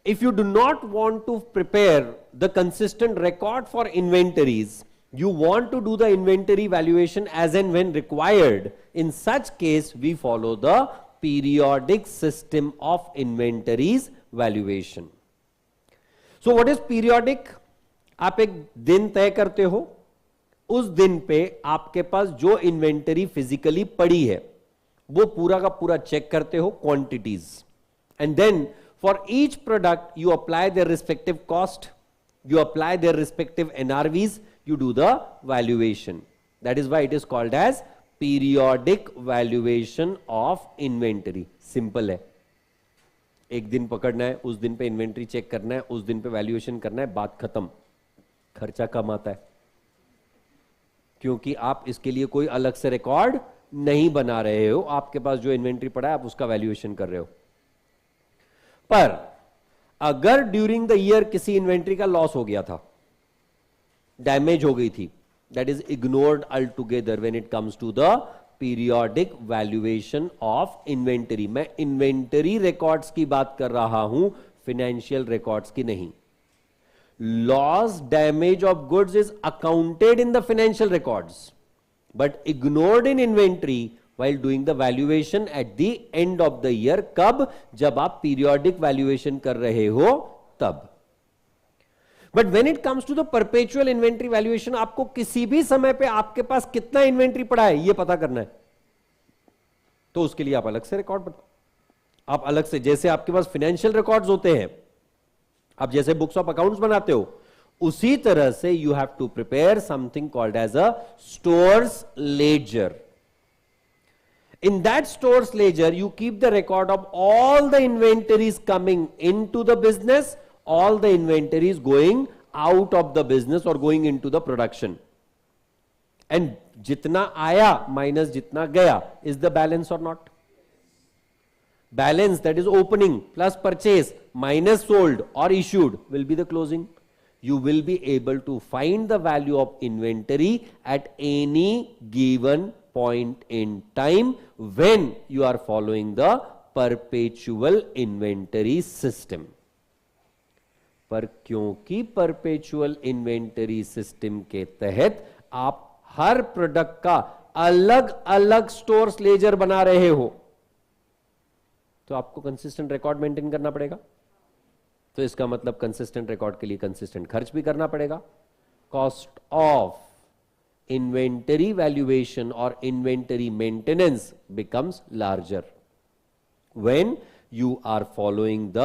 if you do not want to prepare the consistent record for inventories, you want to do the inventory valuation as and when required, in such case we follow the periodic system of inventories valuation. So what is periodic? आप एक दिन तय करते हो, उस दिन पे आपके पास जो इन्वेंटरी फिजिकली पड़ी है वो पूरा का पूरा चेक करते हो, quantities, and then for each product you apply their respective cost, you apply their respective NRVs, you do the valuation. That is why it is called as periodic valuation of inventory. Simple है. एक दिन पकड़ना है, उस दिन पे inventory check करना है, उस दिन पे वैल्यूएशन करना है, बात खत्म. खर्चा कम आता है क्योंकि आप इसके लिए कोई अलग से रिकॉर्ड नहीं बना रहे हो. आपके पास जो इन्वेंटरी पड़ा है आप उसका वैल्यूएशन कर रहे हो. पर अगर ड्यूरिंग द ईयर किसी इन्वेंटरी का लॉस हो गया था, डैमेज हो गई थी, that is ignored altogether when it comes to the periodic valuation of inventory. मैं इन्वेंटरी रिकॉर्ड्स की बात कर रहा हूं, फाइनेंशियल रिकॉर्ड्स की नहीं. Loss, damage of goods is accounted in the financial records but ignored in inventory while doing the valuation at the end of the year. कब? जब आप periodic valuation कर रहे हो तब. But when it comes to the perpetual inventory valuation, आपको किसी भी समय पे आपके पास कितना इन्वेंट्री पड़ा है ये पता करना है, तो उसके लिए आप अलग से रिकॉर्ड बनाओ. आप अलग से, जैसे आपके पास फाइनेंशियल रिकॉर्ड्स होते हैं, आप जैसे बुक्स ऑफ अकाउंट्स बनाते हो, उसी तरह से you have to prepare something called as a stores ledger. In that store's ledger, you keep the record of all the inventories coming into the business, all the inventories going out of the business or going into the production. And jitna aaya minus jitna gaya is the balance or not? Balance, that is opening plus purchase minus sold or issued, will be the closing. You will be able to find the value of inventory at any given point in time when you are following the perpetual inventory system. पर क्योंकि perpetual inventory system के तहत आप हर product का अलग अलग stores ledger बना रहे हो, तो आपको कंसिस्टेंट रिकॉर्ड मेंटेन करना पड़ेगा. तो इसका मतलब कंसिस्टेंट रिकॉर्ड के लिए कंसिस्टेंट खर्च भी करना पड़ेगा. कॉस्ट ऑफ इन्वेंटरी वैल्यूएशन और inventory maintenance becomes larger when you are following the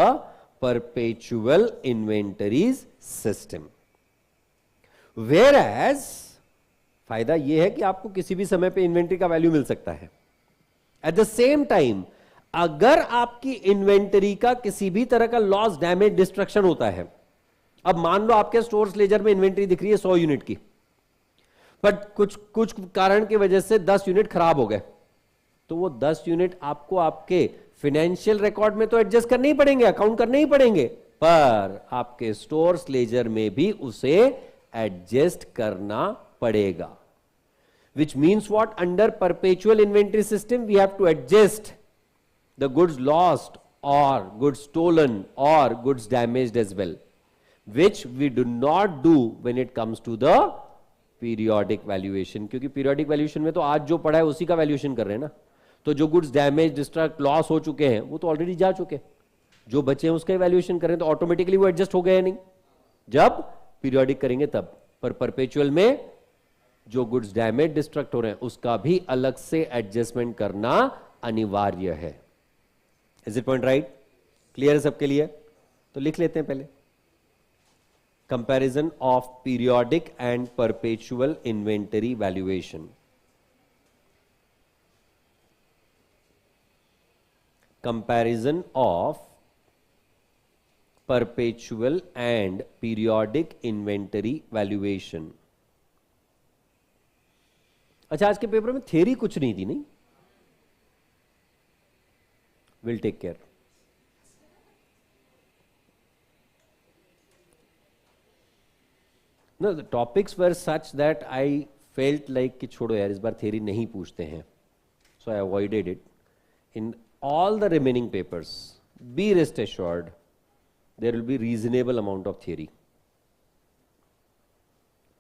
perpetual inventories system. Whereas फायदा यह है कि आपको किसी भी समय पे इन्वेंटरी का वैल्यू मिल सकता है. एट द सेम टाइम अगर आपकी इन्वेंटरी का किसी भी तरह का लॉस, डैमेज, डिस्ट्रक्शन होता है, अब मान लो आपके स्टोर्स लेजर में इन्वेंटरी दिख रही है 100 यूनिट की, बट कुछ कारण की वजह से 10 यूनिट खराब हो गए, तो वो 10 यूनिट आपको आपके फाइनेंशियल रिकॉर्ड में तो एडजस्ट करने ही पड़ेंगे, अकाउंट करने ही पड़ेंगे, पर आपके स्टोर्स लेजर में भी उसे एडजस्ट करना पड़ेगा. Which means what? Under perpetual inventory system we have to adjust the goods lost or goods stolen or goods damaged as well, which we do not do when it comes to the periodic valuation. क्योंकि periodic valuation में तो आज जो पड़ा है उसी का valuation कर रहे हैं ना. तो जो goods damaged, डिस्ट्रक्ट, लॉस हो चुके हैं वो तो ऑलरेडी जा चुके हैं, जो बचे हैं उसका वैल्यूएशन करें तो ऑटोमेटिकली वो एडजस्ट हो गए नहीं. जब पीरियोडिक करेंगे तब. पर परपेचुअल में जो गुड्स डैमेज, डिस्ट्रक्ट हो रहे हैं उसका भी अलग से एडजस्टमेंट करना अनिवार्य है. Is it point right? Clear है सबके लिए? तो लिख लेते हैं पहले. Comparison of periodic and perpetual inventory valuation. Comparison of perpetual and periodic inventory valuation. अच्छा, आज के पेपर में थ्योरी कुछ नहीं थी, नहीं? Will take care. No, the topics were such that I felt like कि छोड़ो यार, इस बार theory नहीं पूछते हैं. So I avoided it. In all the remaining papers, be rest assured, there will be reasonable amount of theory.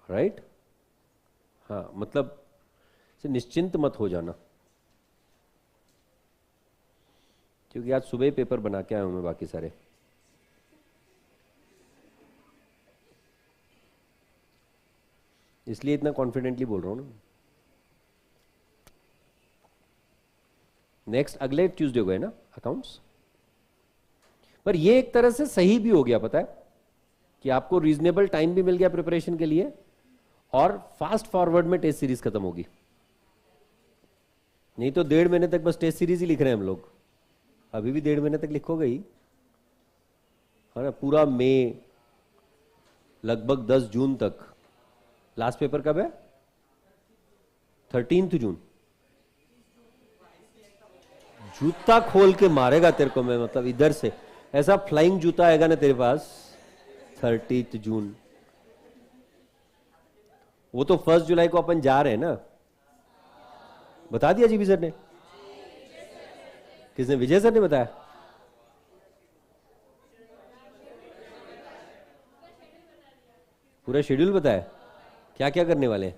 Right? हाँ, मतलब से निश्चिंत मत हो जाना, क्योंकि आज सुबह पेपर बना के आया हूं मैं बाकी सारे. इसलिए इतना कॉन्फिडेंटली बोल रहा हूं ना. नेक्स्ट अगले ट्यूसडे को है ना अकाउंट्स. पर ये एक तरह से सही भी हो गया, पता है, कि आपको रीजनेबल टाइम भी मिल गया प्रिपरेशन के लिए, और फास्ट फॉरवर्ड में टेस्ट सीरीज खत्म होगी. नहीं तो 1.5 महीने तक बस टेस्ट सीरीज ही लिख रहे हैं हम लोग. अभी भी 1.5 महीने तक लिखोगे ही, है ना. पूरा मई, लगभग 10 जून तक. लास्ट पेपर कब है? 13 जून. जूता खोल के मारेगा तेरे को मैं, मतलब इधर से ऐसा फ्लाइंग जूता आएगा ना तेरे पास. 30 जून. वो तो 1 जुलाई को अपन जा रहे हैं ना. बता दिया जीबी सर ने? किसने? विजय सर ने बताया. पूरा शेड्यूल बताया, क्या क्या करने वाले हैं.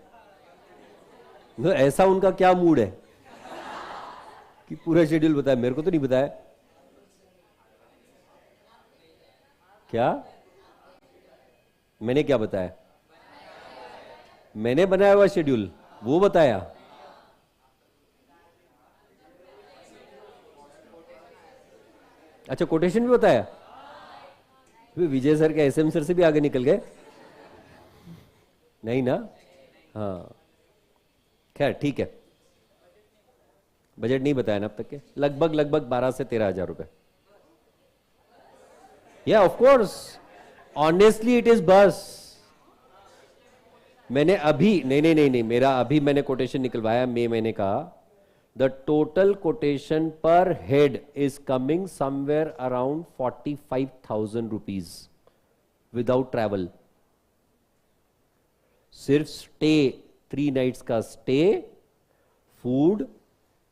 तो ऐसा उनका क्या मूड है कि पूरा शेड्यूल बताया. मेरे को तो नहीं बताया. क्या मैंने क्या बताया? मैंने बनाया हुआ शेड्यूल वो बताया. अच्छा, कोटेशन भी बताया. विजय सर के एसएम सर से भी आगे निकल गए. नहीं ना? हाँ, खैर ठीक है. बजट नहीं बताया ना अब तक के, लगभग लगभग 12 से 13 हजार रुपए। या of course, honestly it is बस। मैंने अभी नहीं, मेरा अभी मैंने कोटेशन निकलवाया मई महीने का। द टोटल कोटेशन पर head is coming somewhere around 45,000 rupees without travel. सिर्फ स्टे, 3 नाइट्स का stay, food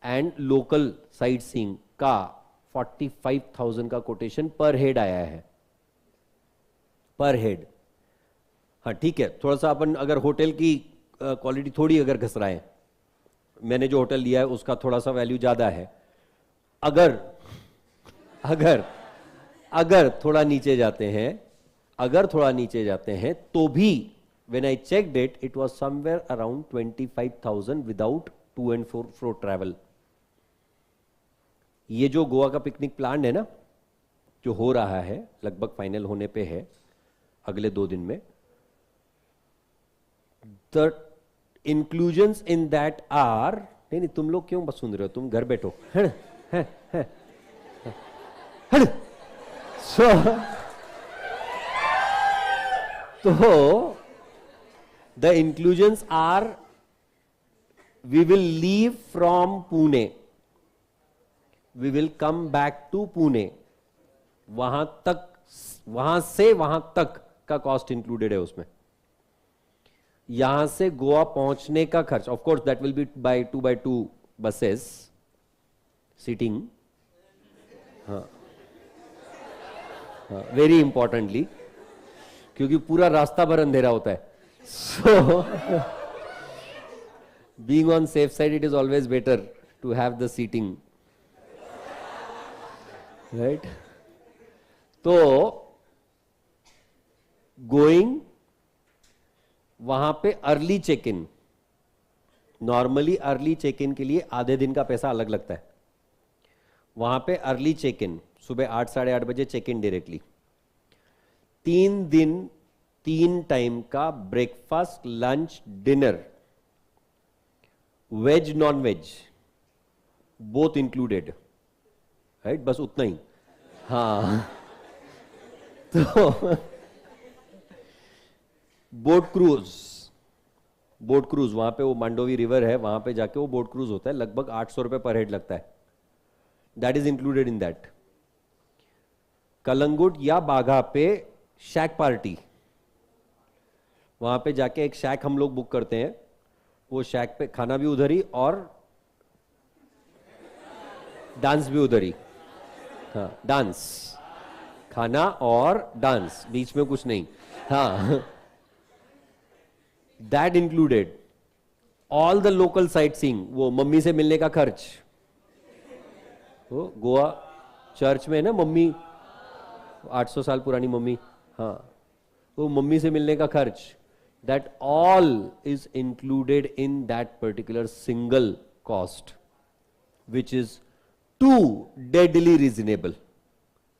and local sight seeing का 45,000 का कोटेशन पर हेड आया है, पर हेड। हाँ ठीक है, थोड़ा सा अपन अगर होटल की क्वालिटी थोड़ी अगर घसराएं, मैंने जो होटल लिया है उसका थोड़ा सा वैल्यू ज्यादा है, अगर अगर अगर थोड़ा नीचे जाते हैं, अगर थोड़ा नीचे जाते हैं तो भी when I checked it, it was somewhere around 25,000 without to and fro travel. ये जो गोवा का पिकनिक प्लान है ना, जो हो रहा है, लगभग फाइनल होने पे है अगले 2 दिन में, the inclusions in that are, नहीं तुम लोग क्यों बस सुन रहे हो, तुम घर बैठो, तो the inclusions are, we will leave from Pune, we will come back to Pune, वहां तक, वहां से वहां तक का कॉस्ट इंक्लूडेड है उसमें। यहां से गोवा पहुंचने का खर्च, of course that will be by 2x2 buses seating, हाँ वेरी इंपॉर्टेंटली, क्योंकि पूरा रास्ता भर अंधेरा होता है। So, being on safe side, it is always better to have the seating, right? तो गोइंग वहां पे early check in, normally early check in के लिए आधे दिन का पैसा अलग लगता है। वहां पे अर्ली चेक इन, सुबह 8 साढ़े 8 बजे चेक इन डायरेक्टली, 3 दिन 3 टाइम का breakfast, lunch, dinner, veg non veg both included, right, बस उतना ही। हाँ तो बोट क्रूज, बोट क्रूज वहां पे वो मांडोवी रिवर है, वहां पे जाके वो बोट क्रूज होता है, लगभग 800 रुपए पर हेड लगता है, that is included in that. Calangute या बाघा पे शैक पार्टी, वहां पे जाके एक शैक हम लोग बुक करते हैं, वो शैक पे खाना भी उधर ही और डांस भी उधर ही। हाँ डांस, खाना और डांस, बीच में कुछ नहीं। हाँ that included all the local sight seeing, वो मम्मी से मिलने का खर्च, वो गोवा चर्च में है ना मम्मी, 800 साल पुरानी मम्मी, हाँ वो मम्मी से मिलने का खर्च, that all is included in that particular single cost, which is too deadly reasonable,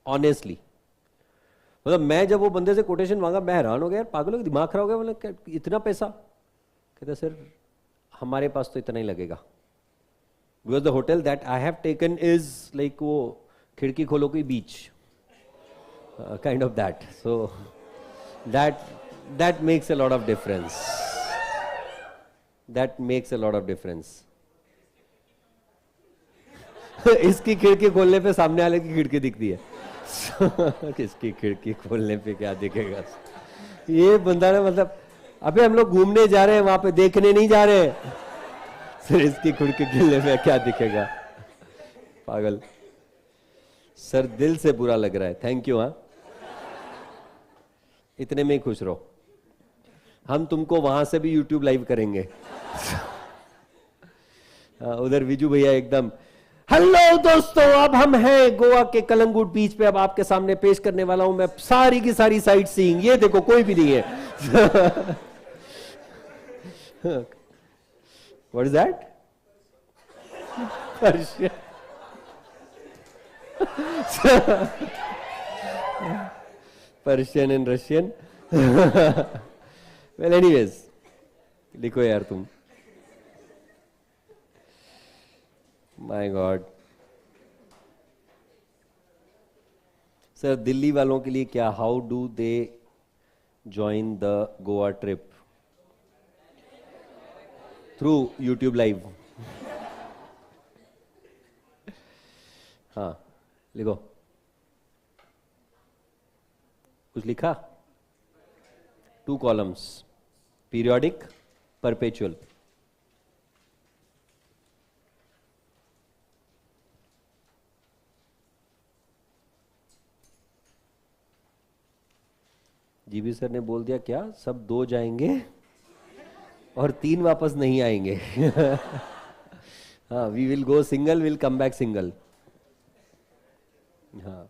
honestly। मतलब मैं जब वो बंदे से कोटेशन मांगा, मैं हैरान हो गया, यार पागलों का दिमाग खराब हो गया, मतलब इतना पैसा? कहता सर हमारे पास तो इतना ही लगेगा, because the hotel that I have taken is like वो खिड़की खोलो कोई बीच, kind of that, so that makes a lot of difference, that makes a lot of difference। इसकी खिड़की खोलने पे सामने वाले की खिड़की दिखती है। किसकी खिड़की खोलने पे क्या दिखेगा? ये बंदा ने मतलब, अबे हम लोग घूमने जा रहे हैं, वहां पे देखने नहीं जा रहे हैं, सर इसकी खिड़की खोलने पे क्या दिखेगा? पागल। सर दिल से बुरा लग रहा है, थैंक यू। हाँ इतने में ही खुश रहो, हम तुमको वहां से भी YouTube लाइव करेंगे। उधर विजू भैया एकदम, हेलो दोस्तों, अब हम हैं गोवा के कलंगुट बीच पे, अब आपके सामने पेश करने वाला हूं मैं सारी की सारी साइट सीइंग, ये देखो कोई भी नहीं है। What is that? Persian and Russian. Well anyways, लिखो यार तुम। My God. सर दिल्ली वालों के लिए क्या, how do they join the Goa trip? Through YouTube live. हाँ लिखो, कुछ लिखा? 2 columns, periodic, perpetual. GB sir ने बोल दिया क्या, सब 2 जाएंगे और 3 वापस नहीं आएंगे। हाँ, we will go single, will come back single. हाँ,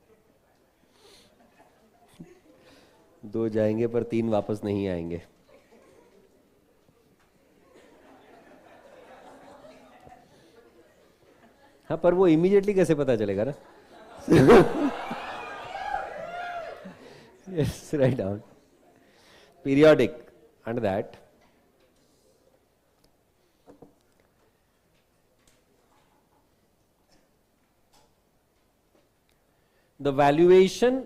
2 जाएंगे पर 3 वापस नहीं आएंगे। हाँ, पर वो इमीडिएटली कैसे पता चलेगा ना? Yes, write down. Periodic. Under that, the valuation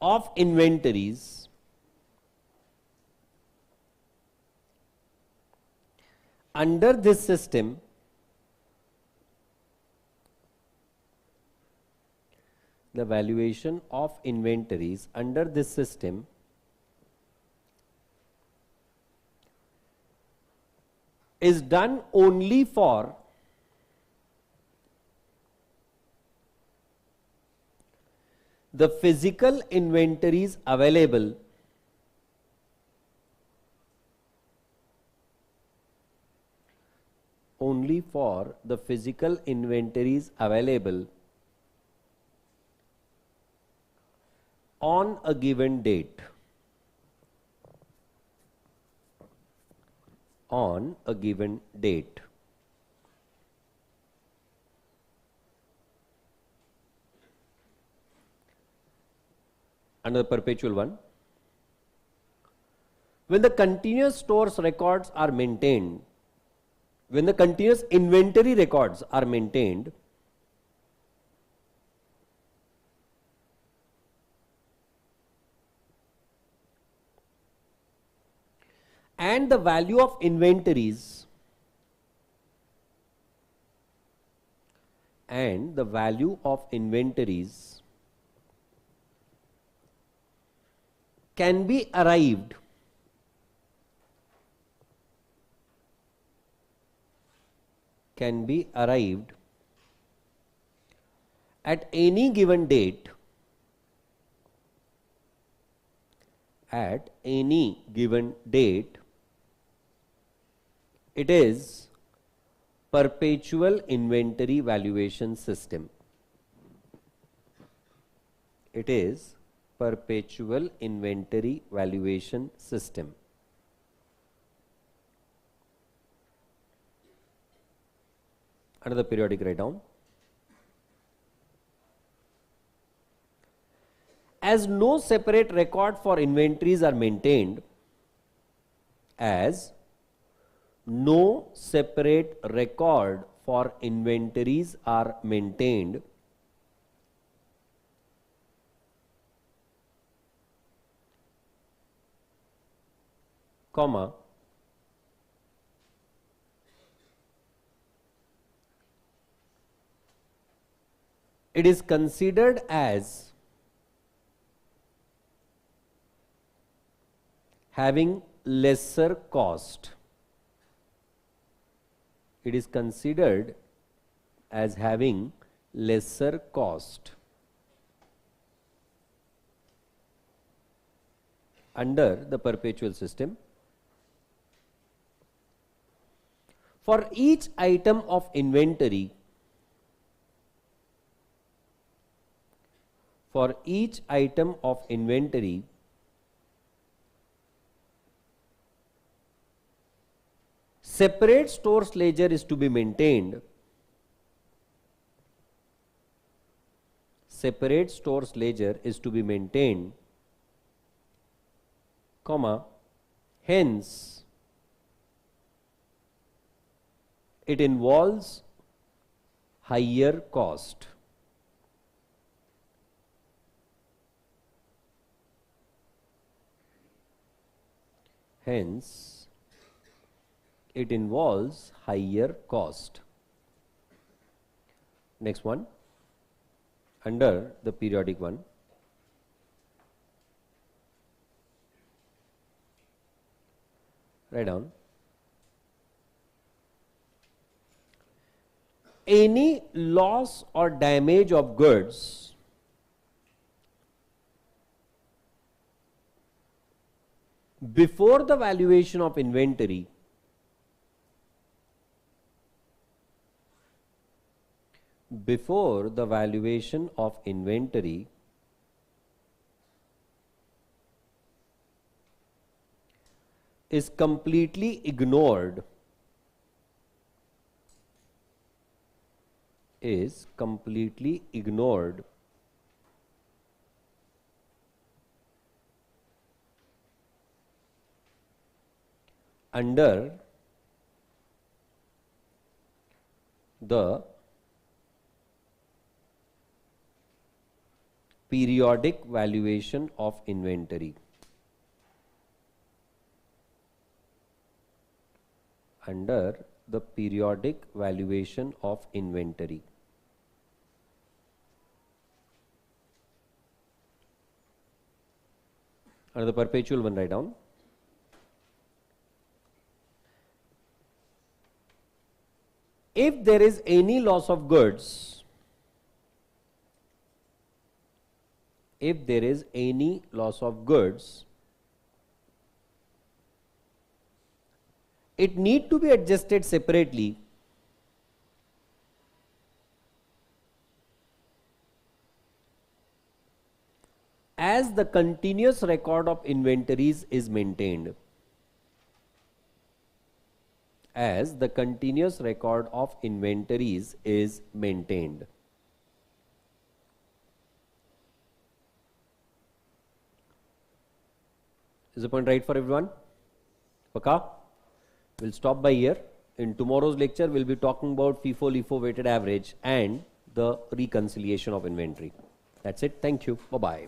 of inventories under this system is done only for the physical inventories available on a given date. On a given date. Another perpetual one. When the continuous stores records are maintained, when the continuous inventory records are maintained, and the value of inventories can be arrived at any given date, it is perpetual inventory valuation system. It is perpetual inventory valuation system. Another periodic write down. As no separate record for inventories are maintained, as no separate record for inventories are maintained, comma, it is considered as having lesser cost. It is considered as having lesser cost under the perpetual system. For each item of inventory, separate stores ledger is to be maintained. Separate stores ledger is to be maintained comma, hence it involves higher cost. Hence it involves higher cost. Next one, under the periodic one, write down any loss or damage of goods before the valuation of inventory is completely ignored under the periodic valuation of inventory. Under the periodic valuation of inventory. Under the perpetual one, write down if there is any loss of goods, it need to be adjusted separately as the continuous record of inventories is maintained. As the continuous record of inventories is maintained. Is the point right for everyone? Okay? We'll stop by here. In tomorrow's lecture, we'll be talking about FIFO, LIFO weighted average and the reconciliation of inventory. That's it. Thank you. Bye-bye.